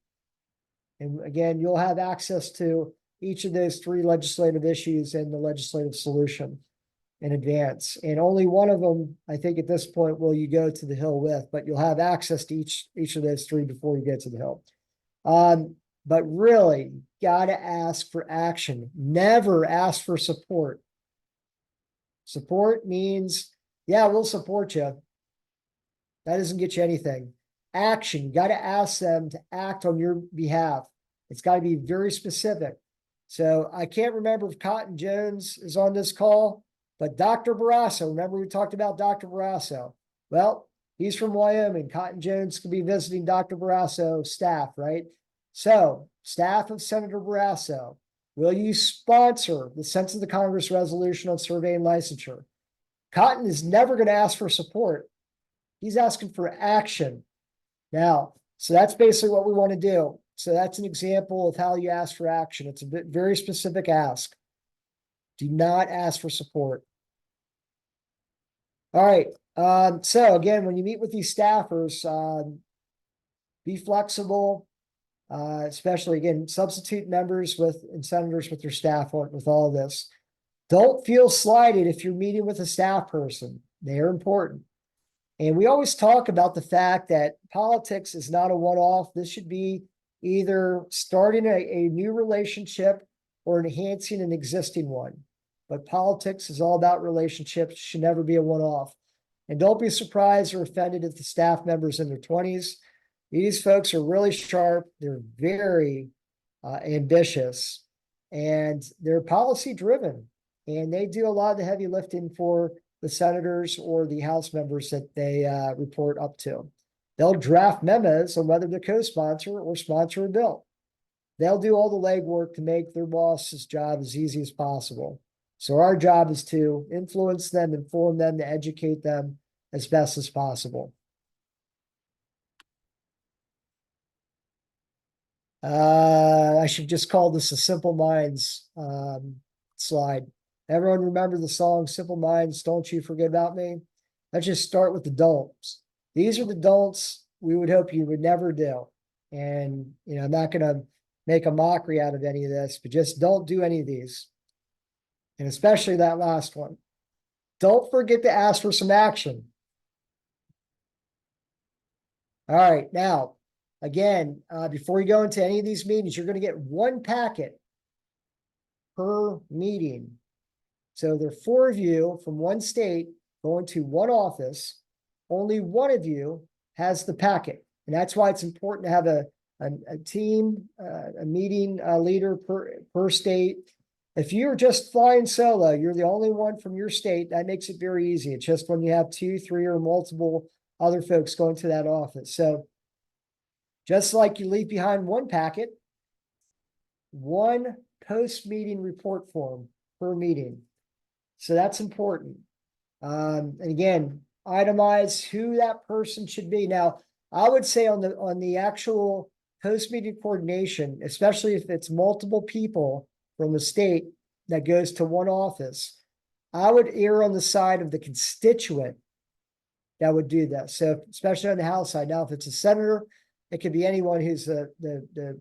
A: And again, you'll have access to each of those 3 legislative issues and the legislative solution in advance. And only one of them, I think at this point, will you go to the Hill with, but you'll have access to each of those 3 before you get to the Hill. But really, gotta ask for action. Never ask for support. Support means, yeah, we'll support you. That doesn't get you anything. Action, you got to ask them to act on your behalf. It's got to be very specific. So I can't remember if Cotton Jones is on this call, but Dr. Barrasso, remember we talked about Dr. Barrasso? Well, he's from Wyoming. Cotton Jones could be visiting Dr. Barrasso staff, right? So, staff of Senator Barrasso, will you sponsor the Sense of the Congress resolution on survey and licensure? Cotton is never going to ask for support. He's asking for action. Now, so that's basically what we want to do. So that's an example of how you ask for action. It's a very specific ask. Do not ask for support. All right. So again, when you meet with these staffers, be flexible. Especially again, substitute members and senators with their staff with all this. Don't feel slighted if you're meeting with a staff person. They are important. And we always talk about the fact that politics is not a one-off. This should be either starting a new relationship or enhancing an existing one. But politics is all about relationships. It should never be a one-off. And don't be surprised or offended if the staff members in their 20s. These folks are really sharp. They're very ambitious, and they're policy driven. And they do a lot of the heavy lifting for the senators or the House members that they report up to. They'll draft memos on whether to co-sponsor or sponsor a bill. They'll do all the legwork to make their boss's job as easy as possible. So our job is to influence them, inform them, to educate them as best as possible. I should just call this a Simple Minds slide. Everyone remember the song Simple Minds, Don't You Forget About Me? Let's just start with the don'ts. These are the don'ts we would hope you would never do. And, I'm not going to make a mockery out of any of this, but just don't do any of these. And especially that last one. Don't forget to ask for some action. All right, now, again, before you go into any of these meetings, you're going to get one packet per meeting. So there are 4 of you from one state going to one office. Only one of you has the packet. And that's why it's important to have a team, a meeting leader per state. If you're just flying solo, you're the only one from your state, that makes it very easy. It's just when you have 2, 3, or multiple other folks going to that office. So just like you leave behind one packet, one post-meeting report form per meeting. So that's important. And again, itemize who that person should be. Now, I would say on the actual post-meeting coordination, especially if it's multiple people from a state that goes to one office, I would err on the side of the constituent that would do that. So especially on the House side. Now, if it's a senator, it could be anyone who's the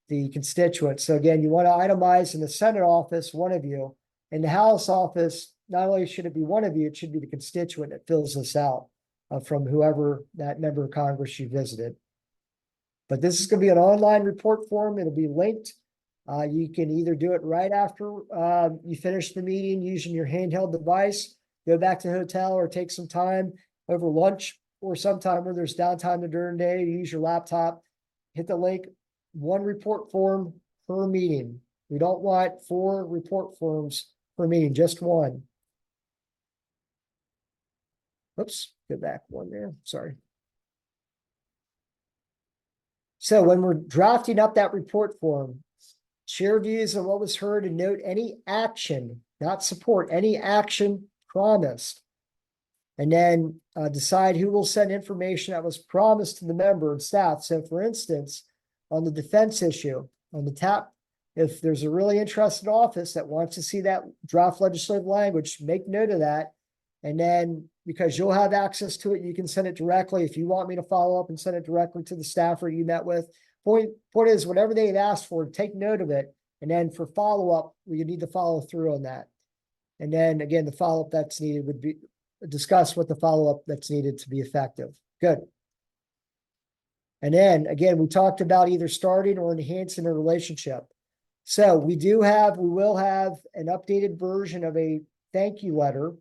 A: constituent. So again, you want to itemize in the Senate office, one of you. In the House office, not only should it be one of you, it should be the constituent that fills this out from whoever that member of Congress you visited. But this is going to be an online report form. It'll be linked. You can either do it right after you finish the meeting using your handheld device, go back to the hotel, or take some time over lunch or sometime where there's downtime during the day, use your laptop, hit the link, one report form per meeting. We don't want 4 report forms per meeting, just one. Oops, go back one there, sorry. So when we're drafting up that report form, share views on what was heard and note any action, not support, any action promised. And then decide who will send information that was promised to the member and staff. So for instance, on the defense issue, on the tap, if there's a really interested office that wants to see that draft legislative language, make note of that. And then because you'll have access to it, you can send it directly. If you want me to follow up and send it directly to the staffer you met with, point is whatever they had asked for, take note of it. And then for follow-up, you need to follow through on that. And then again, the follow-up that's needed would be discuss what the follow-up that's needed to be effective. Good. And then again, we talked about either starting or enhancing a relationship. So we will have an updated version of a thank you letter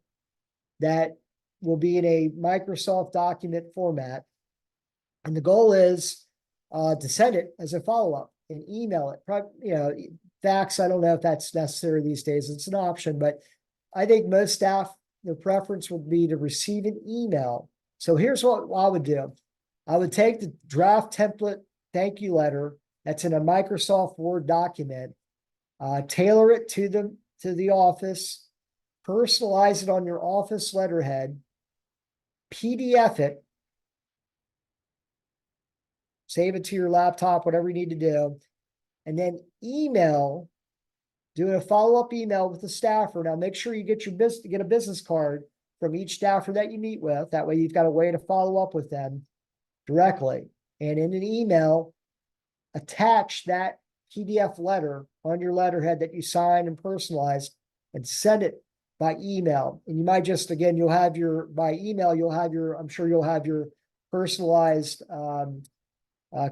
A: that will be in a Microsoft document format. And the goal is to send it as a follow-up and email it. Fax, I don't know if that's necessary these days. It's an option, but I think most staff, their preference would be to receive an email. So here's what I would do. I would take the draft template thank you letter that's in a Microsoft Word document, tailor it to the office, personalize it on your office letterhead, PDF it, save it to your laptop, whatever you need to do, and then do a follow-up email with the staffer. Now make sure you get a business card from each staffer that you meet with. That way you've got a way to follow up with them directly. And in an email, attach that PDF letter on your letterhead that you signed and personalized and send it by email. And you might just, again, by email, I'm sure you'll have your personalized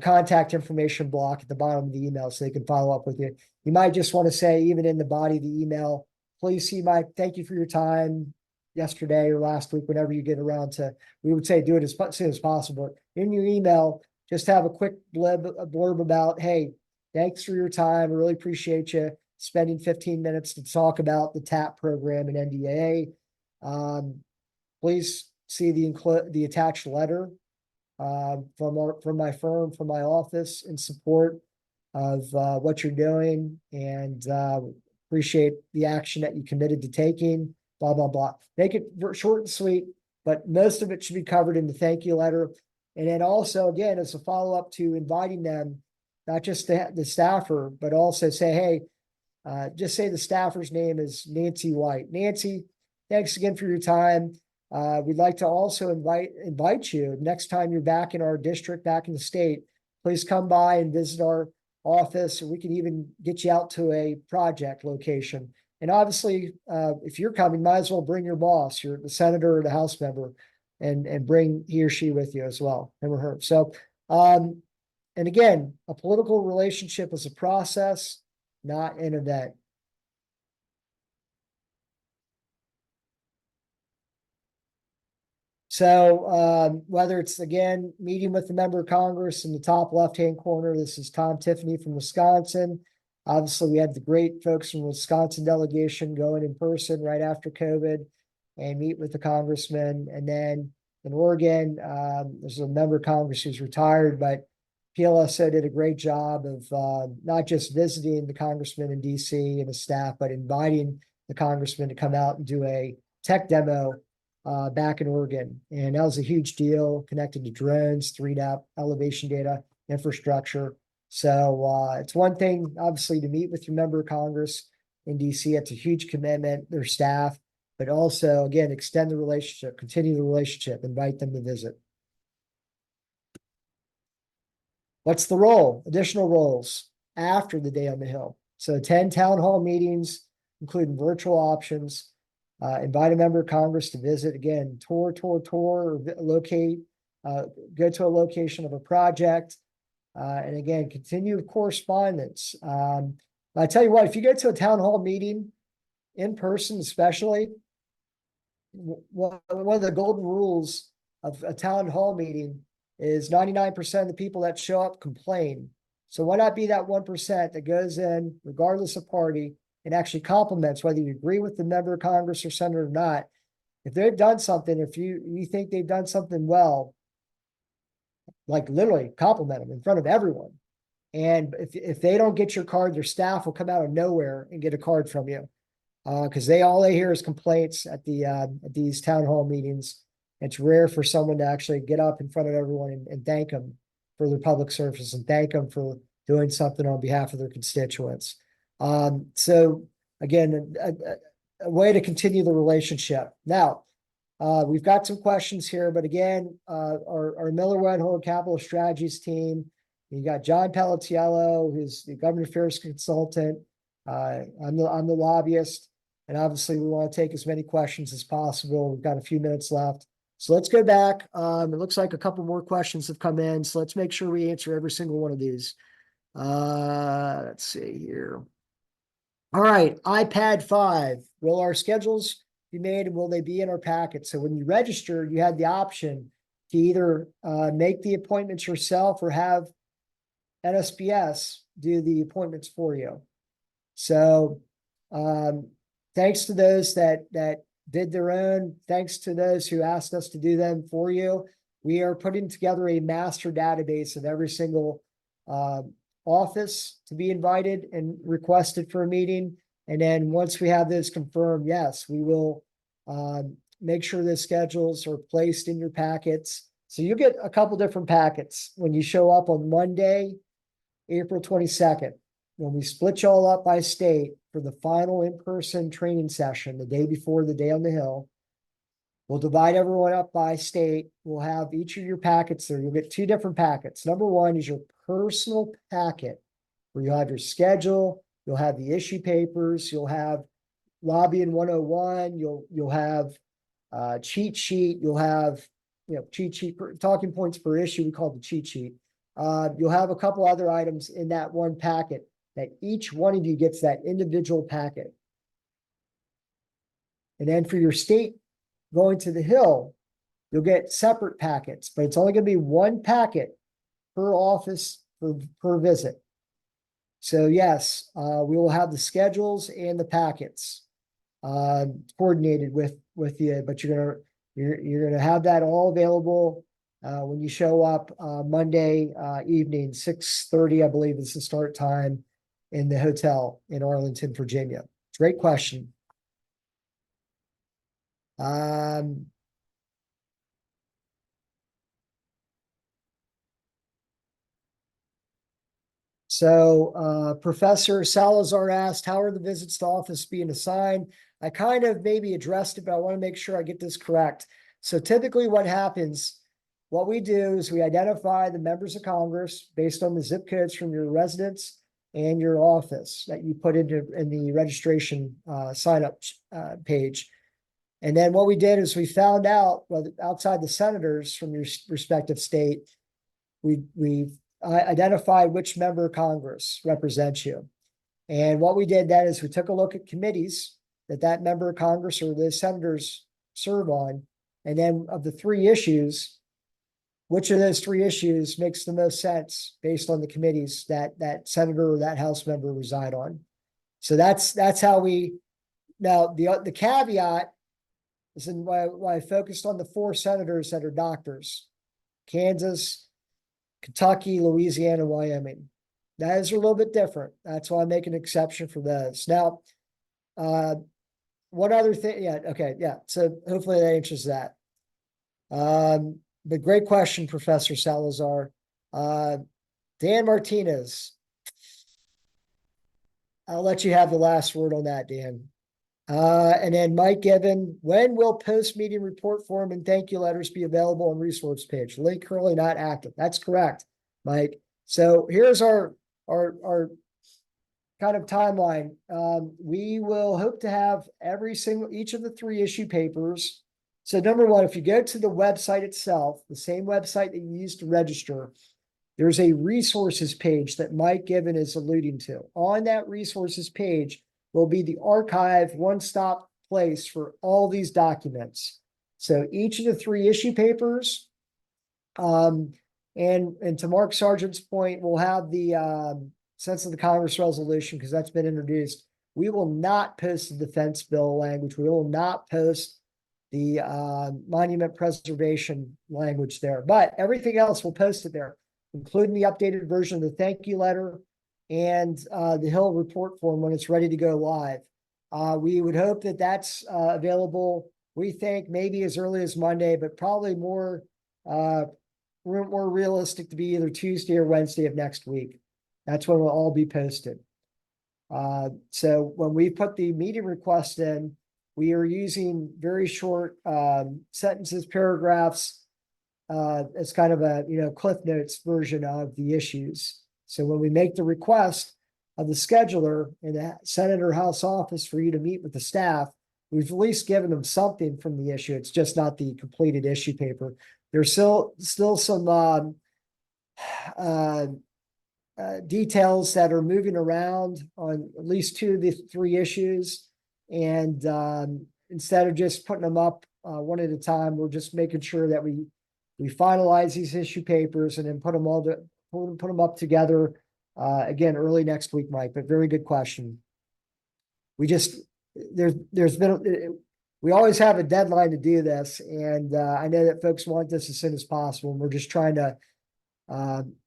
A: contact information block at the bottom of the email so they can follow up with you. You might just want to say, even in the body of the email, please see thank you for your time yesterday or last week, whenever you get around to, we would say do it as soon as possible. In your email, just have a quick blurb about, hey, thanks for your time. I really appreciate you spending 15 minutes to talk about the TAP program and NDAA. Please see the attached letter from my firm, from my office, in support of what you're doing, and appreciate the action that you committed to taking, blah, blah, blah. Make it short and sweet, but most of it should be covered in the thank you letter. And then also, again, as a follow-up to inviting them, not just the staffer, but also say, hey, just say the staffer's name is Nancy White. Nancy, thanks again for your time. We'd like to also invite you next time you're back in our district, back in the state. Please come by and visit our office, or we can even get you out to a project location. And obviously, if you're coming, might as well bring your boss, the senator or the House member, and bring he or she with you as well, him or her. So, and again, a political relationship is a process, not an event. So whether it's, again, meeting with the member of Congress in the top left-hand corner, this is Tom Tiffany from Wisconsin. Obviously, we had the great folks from Wisconsin delegation going in person right after COVID and meet with the congressman. And then in Oregon, there's a member of Congress who's retired, but PLSO did a great job of not just visiting the congressman in DC and his staff, but inviting the congressman to come out and do a tech demo back in Oregon. And that was a huge deal, connected to drones, 3D elevation data, infrastructure. So it's one thing, obviously, to meet with your member of Congress in DC. It's a huge commitment, their staff, but also, again, extend the relationship, continue the relationship, invite them to visit. What's the role? Additional roles after the day on the Hill. So attend town hall meetings, including virtual options. Invite a member of Congress to visit, again, tour, or locate, go to a location of a project. And again, continue correspondence. I tell you what, if you go to a town hall meeting in person, especially, one of the golden rules of a town hall meeting is 99% of the people that show up complain. So why not be that 1% that goes in, regardless of party, and actually compliments, whether you agree with the member of Congress or senator or not. If they've done something, if you think they've done something well, like literally compliment them in front of everyone. And if they don't get your card, their staff will come out of nowhere and get a card from you. Because all they hear is complaints at these town hall meetings. It's rare for someone to actually get up in front of everyone and thank them for their public service and thank them for doing something on behalf of their constituents. So again, a way to continue the relationship. Now, we've got some questions here, but again, our Miller Wedhold Capital Strategies team, you got John Pelletiello, who's the government affairs consultant. I'm the lobbyist, and obviously we want to take as many questions as possible. We've got a few minutes left. So let's go back. It looks like a couple more questions have come in. So let's make sure we answer every single one of these. Let's see here. All right, iPad 5. Will our schedules be made and will they be in our packet? So when you register, you had the option to either make the appointments yourself or have NSPS do the appointments for you. So thanks to those that did their own, thanks to those who asked us to do them for you. We are putting together a master database of every single office to be invited and requested for a meeting. And then once we have those confirmed, yes, we will make sure the schedules are placed in your packets. So you get a couple different packets when you show up on Monday, April 22nd, when we split you all up by state for the final in-person training session the day before the day on the Hill. We'll divide everyone up by state. We'll have each of your packets there. You'll get two different packets. Number one is your personal packet, where you'll have your schedule, you'll have the issue papers, you'll have lobbying 101, you'll have cheat sheet, you'll have cheat sheet, talking points per issue, we call it the cheat sheet. You'll have a couple other items in that one packet that each one of you gets that individual packet. And then for your state going to the Hill, you'll get separate packets, but it's only going to be one packet per office per visit. So yes, we will have the schedules and the packets coordinated with you, but you're gonna have that all available when you show up Monday evening, 6:30, I believe is the start time in the hotel in Arlington, Virginia. Great question. So Professor Salazar asked, how are the visits to office being assigned? I kind of maybe addressed it, but I want to make sure I get this correct. So typically what happens, what we do is we identify the members of Congress based on the zip codes from your residence and your office that you put in the registration sign up page. And then what we did is we found out, well, outside the senators from your respective state, we identified which member of Congress represents you. And what we did then is we took a look at committees that member of Congress or the senators serve on. And then of the three issues, which of those three issues makes the most sense based on the committees that senator or that House member reside on. So that's how we, now the caveat is in why I focused on the four senators that are doctors: Kansas, Kentucky, Louisiana, Wyoming. Those are a little bit different. That's why I make an exception for those. Now, one other thing, yeah, okay, yeah. So hopefully that answers that. But great question, Professor Salazar. Dan Martinez. I'll let you have the last word on that, Dan. And then Mike Given, when will post-meeting report form and thank you letters be available on resource page? Link currently not active. That's correct, Mike. So here's our kind of timeline. We will hope to have each of the three issue papers. So number one, if you go to the website itself, the same website that you used to register, there's a resources page that Mike Given is alluding to. On that resources page will be the archive one-stop place for all these documents. So each of the three issue papers, and to Mark Sargent's point, we'll have the sense of the Congress resolution because that's been introduced. We will not post the defense bill language. We will not post the monument preservation language there, but everything else we'll post it there, including the updated version of the thank you letter and the Hill report form when it's ready to go live. We would hope that that's available, we think, maybe as early as Monday, but probably more realistic to be either Tuesday or Wednesday of next week. That's when we'll all be posted. So when we put the meeting request in, we are using very short sentences, paragraphs, as kind of a Cliff Notes version of the issues. So when we make the request of the scheduler in the Senate or House office for you to meet with the staff, we've at least given them something from the issue. It's just not the completed issue paper. There's still some details that are moving around on at least two of the three issues. And instead of just putting them up one at a time, we're just making sure that we finalize these issue papers and then put them up together again early next week, Mike. But very good question. We always have a deadline to do this, and I know that folks want this as soon as possible. And we're just trying to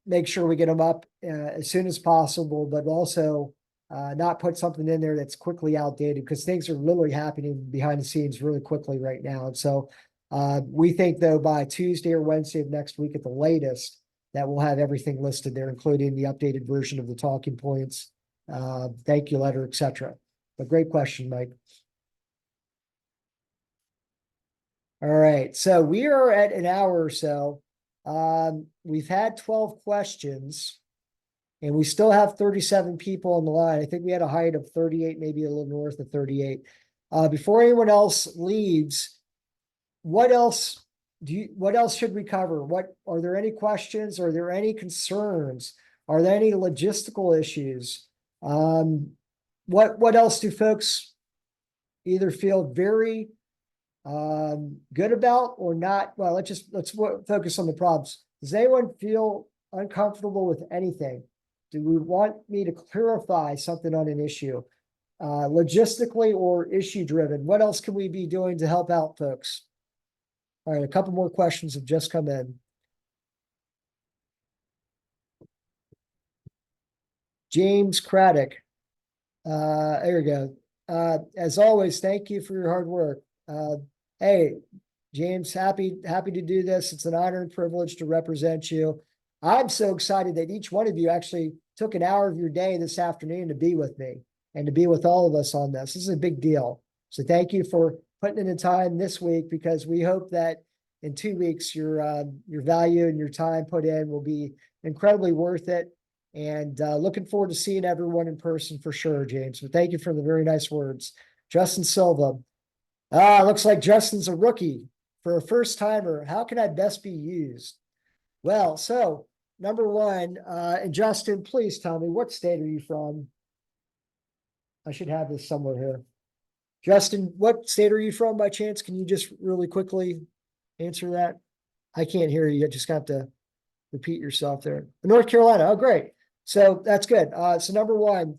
A: make sure we get them up as soon as possible, but also not put something in there that's quickly outdated because things are literally happening behind the scenes really quickly right now. And so we think though by Tuesday or Wednesday of next week at the latest that we'll have everything listed there, including the updated version of the talking points, thank you letter, etc. But great question, Mike. All right, so we are at an hour or so. We've had 12 questions and we still have 37 people on the line. I think we had a height of 38, maybe a little north of 38. Before anyone else leaves, what else should we cover? Are there any questions? Are there any concerns? Are there any logistical issues? What else do folks either feel very good about or not? Well, let's focus on the problems. Does anyone feel uncomfortable with anything? Do we want me to clarify something on an issue? Logistically or issue driven? What else can we be doing to help out folks? All right, a couple more questions have just come in. James Craddock. There we go. As always, thank you for your hard work. Hey, James, happy to do this. It's an honor and privilege to represent you. I'm so excited that each one of you actually took an hour of your day this afternoon to be with me and to be with all of us on this. This is a big deal. So thank you for putting in the time this week, because we hope that in 2 weeks, your value and your time put in will be incredibly worth it. And looking forward to seeing everyone in person for sure, James. But thank you for the very nice words. Justin Silva. Looks like Justin's a rookie. For a first timer, how can I best be used? Well, so number one, and Justin, please tell me, what state are you from? I should have this somewhere here. Justin, what state are you from by chance? Can you just really quickly answer that? I can't hear you. You just have to repeat yourself there. North Carolina. Oh, great. So that's good. So number one,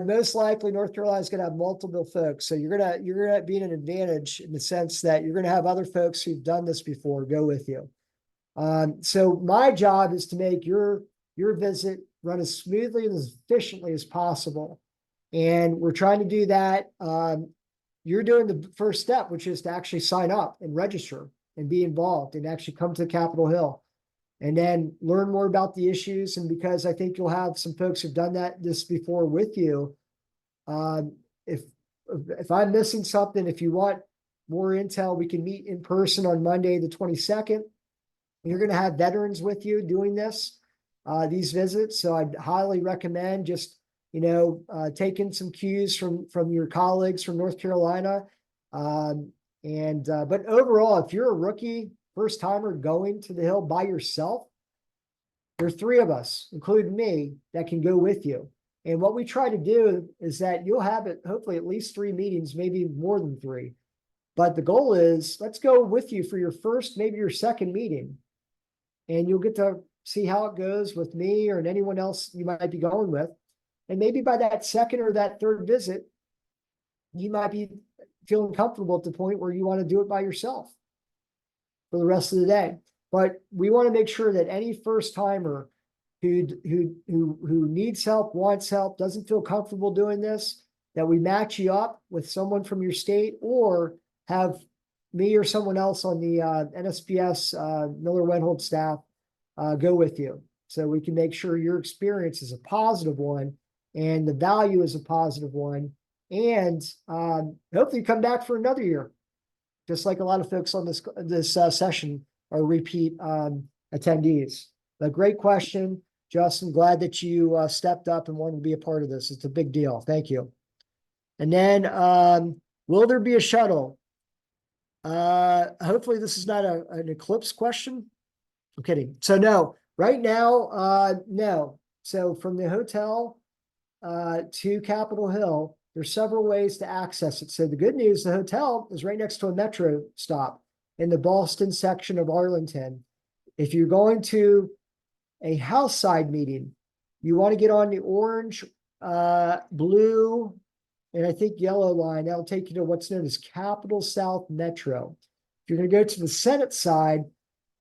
A: most likely North Carolina is going to have multiple folks. So you're gonna be in an advantage in the sense that you're going to have other folks who've done this before go with you. So my job is to make your visit run as smoothly and as efficiently as possible. And we're trying to do that. You're doing the first step, which is to actually sign up and register and be involved and actually come to Capitol Hill and then learn more about the issues. And because I think you'll have some folks who've done this before with you, if I'm missing something, if you want more intel, we can meet in person on Monday, the 22nd. You're going to have veterans with you doing these visits. So I'd highly recommend just, taking some cues from your colleagues from North Carolina. But overall, if you're a rookie, first timer going to the Hill by yourself, there are 3 of us, including me, that can go with you. And what we try to do is that you'll have it, hopefully at least 3 meetings, maybe more than 3. But the goal is, let's go with you for your first, maybe your second meeting. And you'll get to see how it goes with me or anyone else you might be going with. And maybe by that second or that third visit, you might be feeling comfortable at the point where you want to do it by yourself for the rest of the day. But we want to make sure that any first timer who needs help, wants help, doesn't feel comfortable doing this, that we match you up with someone from your state or have me or someone else on the NSPS Miller Wenhold staff go with you. So we can make sure your experience is a positive one and the value is a positive one. And hopefully you come back for another year, just like a lot of folks on this session are repeat attendees. A great question, Justin. Glad that you stepped up and wanted to be a part of this. It's a big deal. Thank you. And then, will there be a shuttle? Hopefully this is not an eclipse question. I'm kidding. So no, right now, no. So from the hotel to Capitol Hill, there's several ways to access it. So the good news, the hotel is right next to a metro stop in the Ballston section of Arlington. If you're going to a house side meeting, you want to get on the orange, blue, and I think yellow line. That'll take you to what's known as Capitol South Metro. If you're going to go to the Senate side,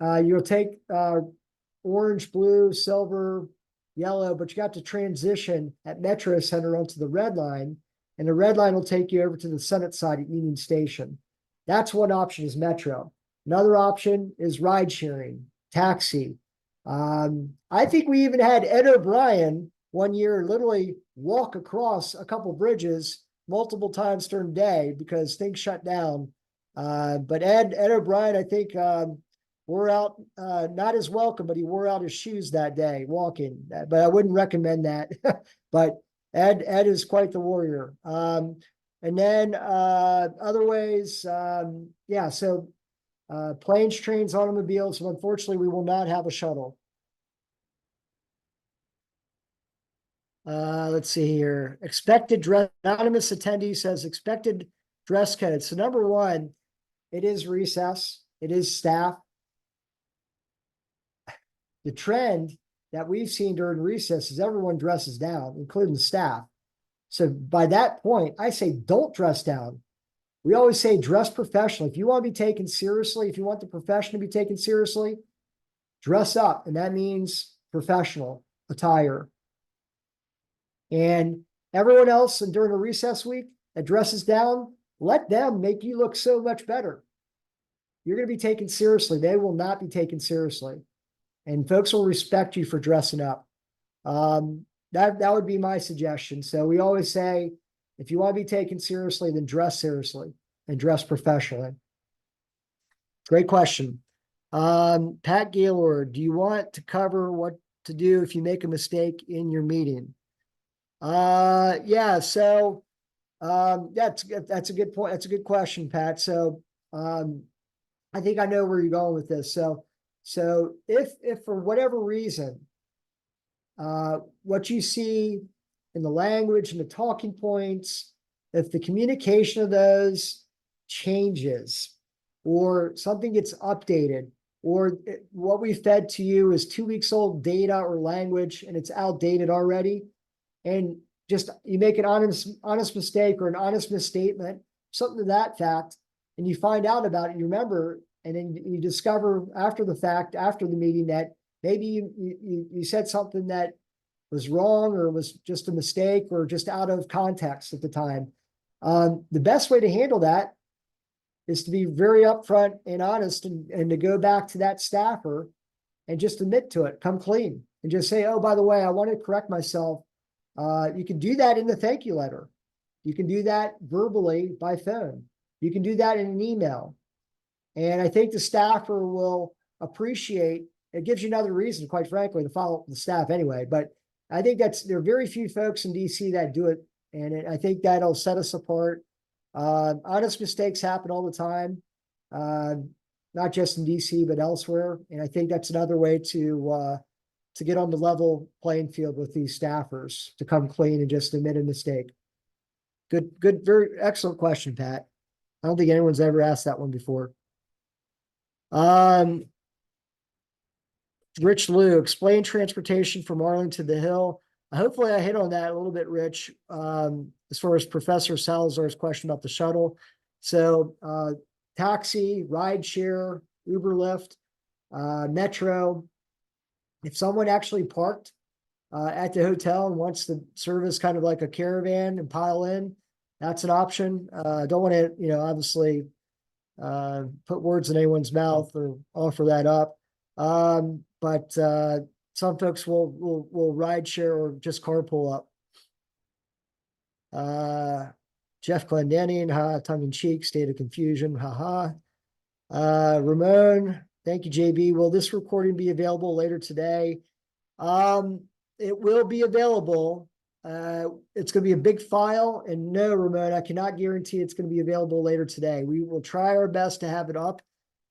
A: you'll take orange, blue, silver, yellow, but you got to transition at Metro Center onto the red line, and the red line will take you over to the Senate side at Union Station. That's one option, is Metro. Another option is ride sharing, taxi. I think we even had Ed O'Brien one year literally walk across a couple bridges multiple times during the day because things shut down. But Ed O'Brien, I think, wore out, not as welcome, but he wore out his shoes that day walking. But I wouldn't recommend that. But Ed is quite the warrior. And then other ways, yeah, so planes, trains, automobiles. So unfortunately, we will not have a shuttle. Let's see here. Expected dress, anonymous attendee says expected dress code. So number one, it is recess. It is staff. the trend that we've seen during recess is everyone dresses down, including the staff. So by that point, I say don't dress down. We always say dress professionally. If you want to be taken seriously, if you want the profession to be taken seriously, dress up. And that means professional attire. And everyone else, and during a recess week that dresses down, let them make you look so much better. You're going to be taken seriously. They will not be taken seriously. And folks will respect you for dressing up. That would be my suggestion. So we always say, if you want to be taken seriously, then dress seriously and dress professionally. Great question. Pat Gaylord, do you want to cover what to do if you make a mistake in your meeting? Yeah, so that's a good point. That's a good question, Pat. So I think I know where you're going with this. So if for whatever reason, what you see in the language and the talking points, if the communication of those changes or something gets updated, or what we fed to you is 2 weeks old data or language and it's outdated already, and just you make an honest mistake or an honest misstatement, something to that fact, and you find out about it, you remember, and then you discover after the fact, after the meeting, that maybe you said something that was wrong or was just a mistake or just out of context at the time. The best way to handle that is to be very upfront and honest, and to go back to that staffer and just admit to it, come clean, and just say, oh, by the way, I want to correct myself. You can do that in the thank you letter. You can do that verbally by phone. You can do that in an email. And I think the staffer will appreciate, it gives you another reason, quite frankly, to follow up with the staff anyway. But I think there are very few folks in DC that do it. And I think that'll set us apart. Honest mistakes happen all the time, not just in DC, but elsewhere. And I think that's another way to get on the level playing field with these staffers, to come clean and just admit a mistake. Good, very excellent question, Pat. I don't think anyone's ever asked that one before. Rich Lou, explain transportation from Arlington to the Hill. Hopefully I hit on that a little bit, Rich, as far as Professor Salazar's question about the shuttle. So taxi, ride share, Uber, Lyft, Metro. If someone actually parked at the hotel and wants to service kind of like a caravan and pile in, that's an option. Don't want to, obviously put words in anyone's mouth or offer that up. But some folks will ride share or just carpool up. Jeff Glendanian, tongue in cheek, state of confusion, haha. Ramon, thank you, JB. Will this recording be available later today? It will be available. It's going to be a big file, and no, Ramon, I cannot guarantee it's going to be available later today. We will try our best to have it up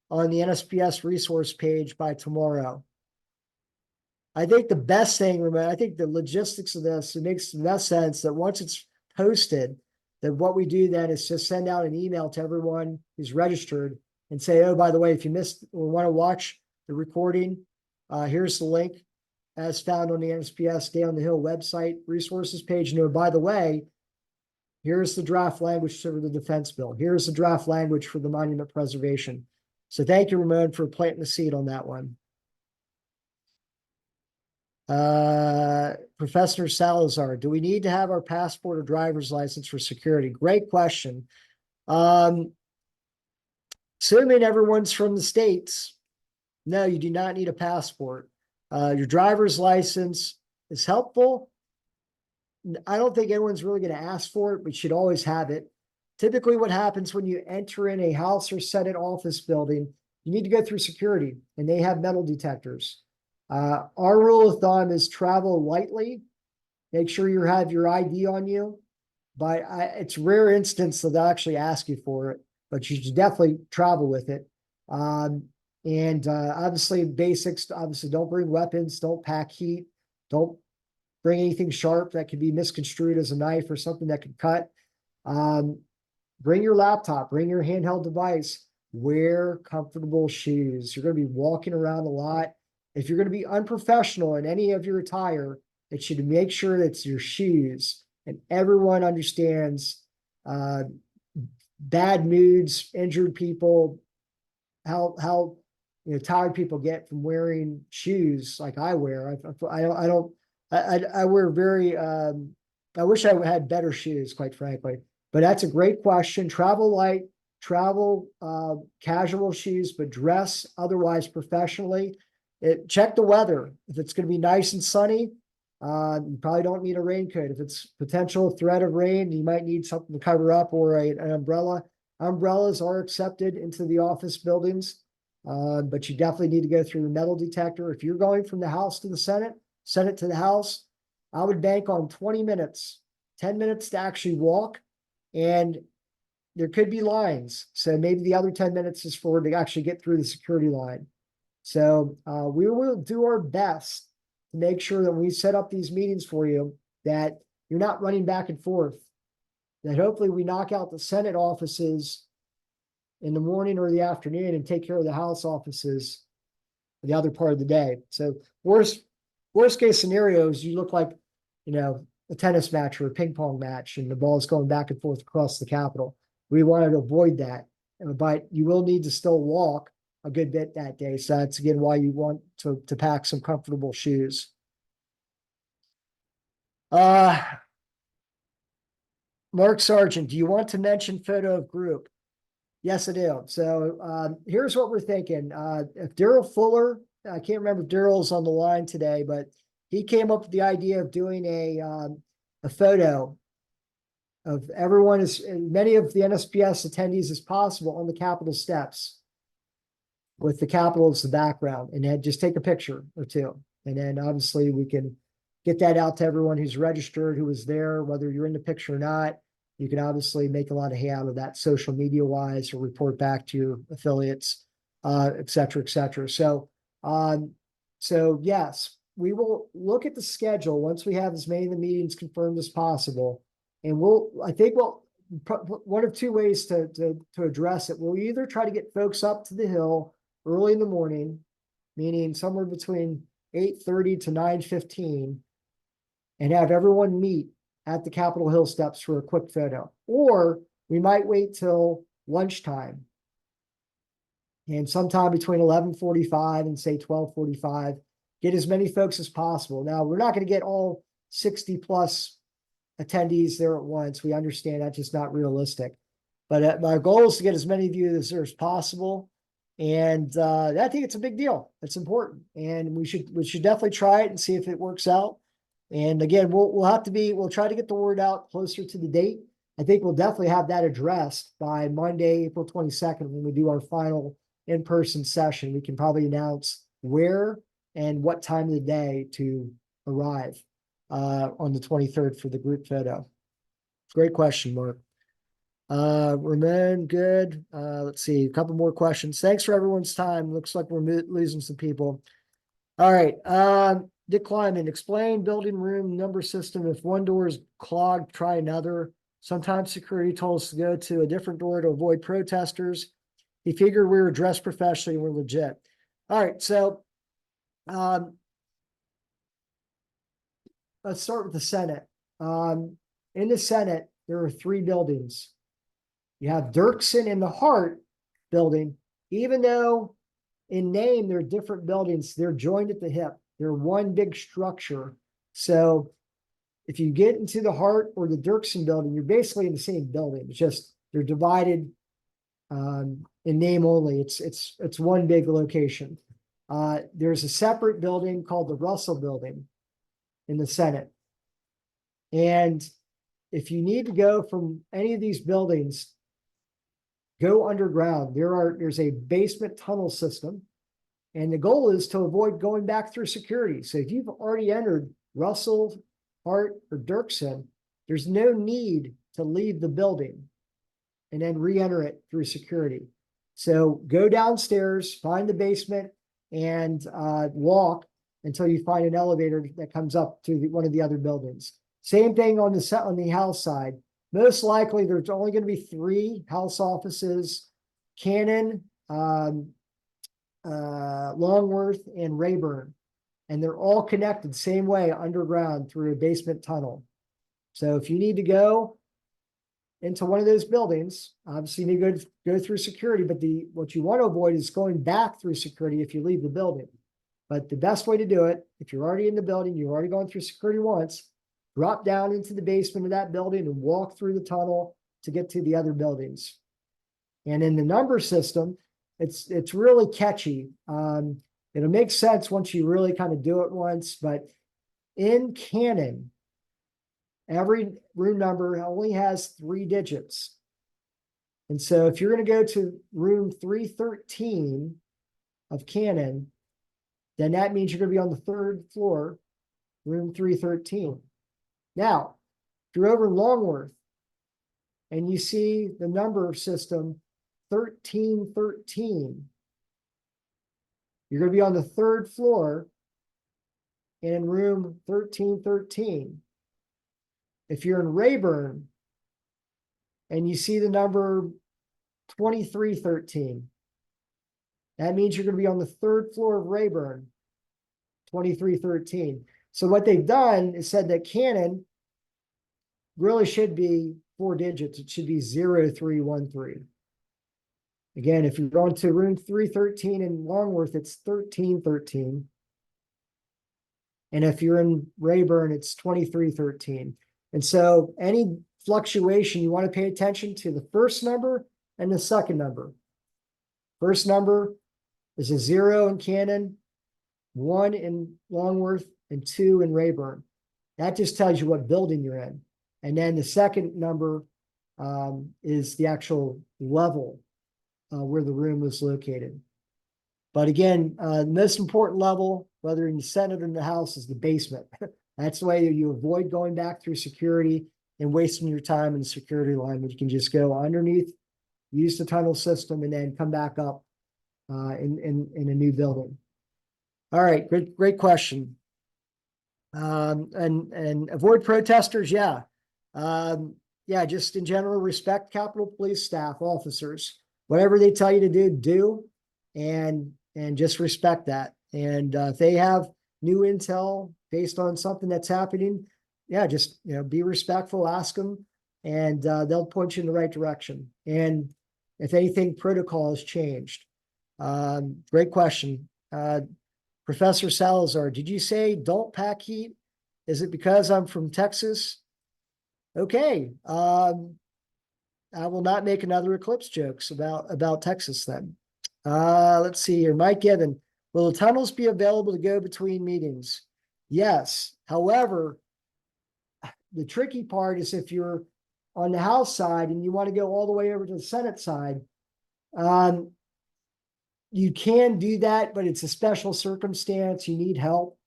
A: on the NSPS resource page by tomorrow. I think the best thing, Ramon, I think the logistics of this, it makes the best sense that once it's posted, that what we do then is just send out an email to everyone who's registered and say, oh, by the way, if you missed or want to watch the recording, here's the link as found on the NSPS Day on the Hill website resources page. And by the way, here's the draft language for the defense bill. Here's the draft language for the monument preservation. So thank you, Ramon, for planting the seed on that one. Professor Salazar, do we need to have our passport or driver's license for security? Great question. Assuming everyone's from the States, no, you do not need a passport. Your driver's license is helpful. I don't think anyone's really going to ask for it, but you should always have it. Typically what happens when you enter in a House or Senate office building, you need to go through security, and they have metal detectors. Our rule of thumb is travel lightly. Make sure you have your ID on you, but it's rare instance that they'll actually ask you for it, but you should definitely travel with it. Obviously basics, obviously don't bring weapons, don't pack heat, don't bring anything sharp that could be misconstrued as a knife or something that could cut. Bring your laptop, bring your handheld device, wear comfortable shoes. You're going to be walking around a lot. if you're going to be unprofessional in any of your attire, it should make sure that it's your shoes, and everyone understands bad moods, injured people, how tired people get from wearing shoes like I wear. I wear very I wish I had better shoes, quite frankly. But that's a great question. Travel light, travel casual shoes, but dress otherwise professionally. Check the weather. If it's going to be nice and sunny, you probably don't need a raincoat. If it's potential threat of rain, you might need something to cover up, or an umbrella. Umbrellas are accepted into the office buildings, but you definitely need to go through the metal detector. If you're going from the House to the Senate to the House, I would bank on 20 minutes, 10 minutes to actually walk, and there could be lines. So maybe the other 10 minutes is for to actually get through the security line. So we will do our best to make sure that when we set up these meetings for you, that you're not running back and forth, that hopefully we knock out the Senate offices in the morning or the afternoon and take care of the House offices the other part of the day. So worst case scenarios, you look like, a tennis match or a ping pong match, and the ball is going back and forth across the Capitol. We wanted to avoid that, but you will need to still walk a good bit that day. So that's again why you want to pack some comfortable shoes. Mark Sargent, do you want to mention photo of group? Yes, I do. So here's what we're thinking. If Daryl Fuller, I can't remember if Daryl's on the line today, but he came up with the idea of doing a photo of everyone, as many of the NSPS attendees as possible on the Capitol steps, with the Capitol as the background, and then just take a picture or two. And then obviously we can get that out to everyone who's registered, who was there, whether you're in the picture or not. You can obviously make a lot of hay out of that social media wise, or report back to your affiliates, et cetera, et cetera. So yes, we will look at the schedule once we have as many of the meetings confirmed as possible. And one of two ways to address it. We'll either try to get folks up to the Hill early in the morning, meaning somewhere between 8:30 to 9:15, and have everyone meet at the Capitol Hill steps for a quick photo. Or we might wait till lunchtime, and sometime between 11:45 and say 12:45, get as many folks as possible. Now, we're not going to get all 60 plus attendees there at once. We understand that's just not realistic. But my goal is to get as many of you as there as possible. And I think it's a big deal. It's important. And we should definitely try it and see if it works out. And again, we'll try to get the word out closer to the date. I think we'll definitely have that addressed by Monday, April 22nd, when we do our final in-person session. We can probably announce where and what time of the day to arrive on the 23rd for the group photo. Great question, Mark. Ramon, good. Let's see, a couple more questions. Thanks for everyone's time. Looks like we're losing some people. All right. Dick Kleiman, explain building room number system. If one door is clogged, try another. Sometimes security told us to go to a different door to avoid protesters. He figured we were dressed professionally and we're legit. All right. So let's start with the Senate. In the Senate, there are 3 buildings. You have Dirksen in the Hart building. Even though in name they're different buildings, they're joined at the hip. They're one big structure. So if you get into the Hart or the Dirksen building, you're basically in the same building. It's just they're divided in name only. It's one big location. There's a separate building called the Russell Building in the Senate. And if you need to go from any of these buildings, go underground. There's a basement tunnel system, and the goal is to avoid going back through security. So if you've already entered Russell, Hart, or Dirksen, there's no need to leave the building and then re-enter it through security. So go downstairs, find the basement, and walk until you find an elevator that comes up to one of the other buildings. Same thing on the House side. Most likely, there's only going to be 3 House offices: Cannon, Longworth, and Rayburn. And they're all connected same way underground through a basement tunnel. So if you need to go into one of those buildings, obviously you need to go through security, but what you want to avoid is going back through security if you leave the building. But the best way to do it, if you're already in the building, you've already gone through security once, drop down into the basement of that building and walk through the tunnel to get to the other buildings. And in the number system, it's really catchy. It'll make sense once you really kind of do it once, but in Canon, every room number only has 3 digits. And so if you're going to go to room 313 of Canon, then that means you're going to be on the 3rd floor, room 313. Now, if you're over in Longworth and you see the number system 1313, you're going to be on the 3rd floor in room 1313. If you're in Rayburn and you see the number 2313, that means you're going to be on the 3rd floor of Rayburn, 2313. So what they've done is said that Canon really should be 4 digits. It should be 0313. Again, if you're going to room 313 in Longworth, it's 1313. And if you're in Rayburn, it's 2313. And so any fluctuation, you want to pay attention to the first number and the second number. First number is a 0 in Canon, 1 in Longworth, and 2 in Rayburn. That just tells you what building you're in. And then the second number is the actual level where the room is located. But again, the most important level, whether in the Senate or in the House, is the basement. That's the way you avoid going back through security and wasting your time in the security line, but you can just go underneath, use the tunnel system, and then come back up in a new building. All right, great question. And avoid protesters, yeah. Yeah, just in general, respect Capitol Police staff, officers. Whatever they tell you to do, and just respect that. And if they have new intel based on something that's happening, yeah, just be respectful, ask them, and they'll point you in the right direction. And if anything, protocol has changed. Great question. Professor Salazar, did you say don't pack heat? Is it because I'm from Texas? Okay. I will not make another eclipse jokes about Texas then. Let's see here. Mike Given, will the tunnels be available to go between meetings? Yes. However, the tricky part is if you're on the House side and you want to go all the way over to the Senate side, you can do that, but it's a special circumstance. You need help,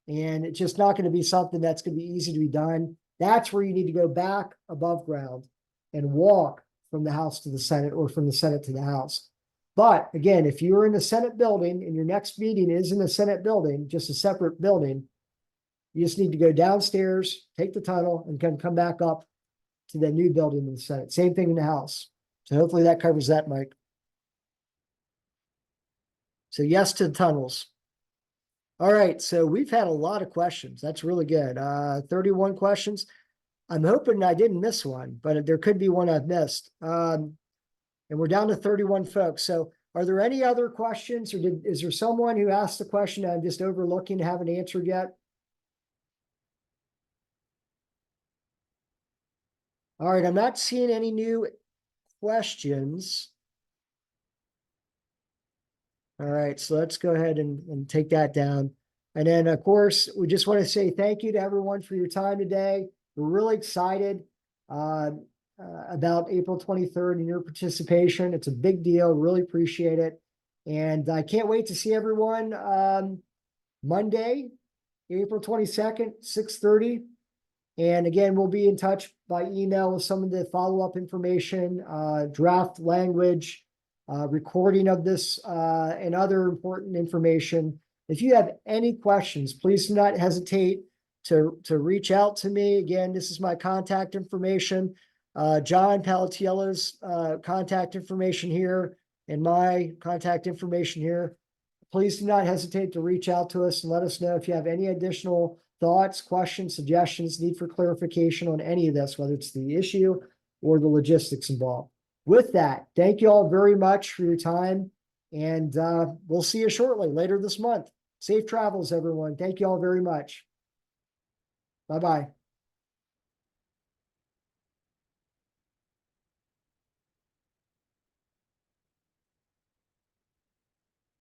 A: and it's just not going to be something that's going to be easy to be done. That's where you need to go back above ground and walk from the House to the Senate or from the Senate to the House. But again, if you're in the Senate building and your next meeting is in the Senate building, just a separate building, you just need to go downstairs, take the tunnel, and come back up to the new building in the Senate. Same thing in the House. So hopefully that covers that, Mike. So yes to the tunnels. All right, so we've had a lot of questions. That's really good. 31 questions. I'm hoping I didn't miss one, but there could be one I've missed. And we're down to 31 folks. So are there any other questions, or is there someone who asked the question I'm just overlooking, haven't answered yet? All right, I'm not seeing any new questions. All right, so let's go ahead and take that down. And then, of course, we just want to say thank you to everyone for your time today. We're really excited about April 23rd and your participation. It's a big deal. Really appreciate it. And I can't wait to see everyone Monday, April 22nd, 6:30. And again, we'll be in touch by email with some of the follow-up information, draft language, recording of this, and other important information. If you have any questions, please do not hesitate to reach out to me. Again, this is my contact information. John Palatiello's contact information here, and my contact information here. please do not hesitate to reach out to us and let us know if you have any additional thoughts, questions, suggestions, need for clarification on any of this, whether it's the issue or the logistics involved. With that, thank you all very much for your time, and we'll see you shortly later this month. Safe travels, everyone. Thank you all very much. Bye-bye.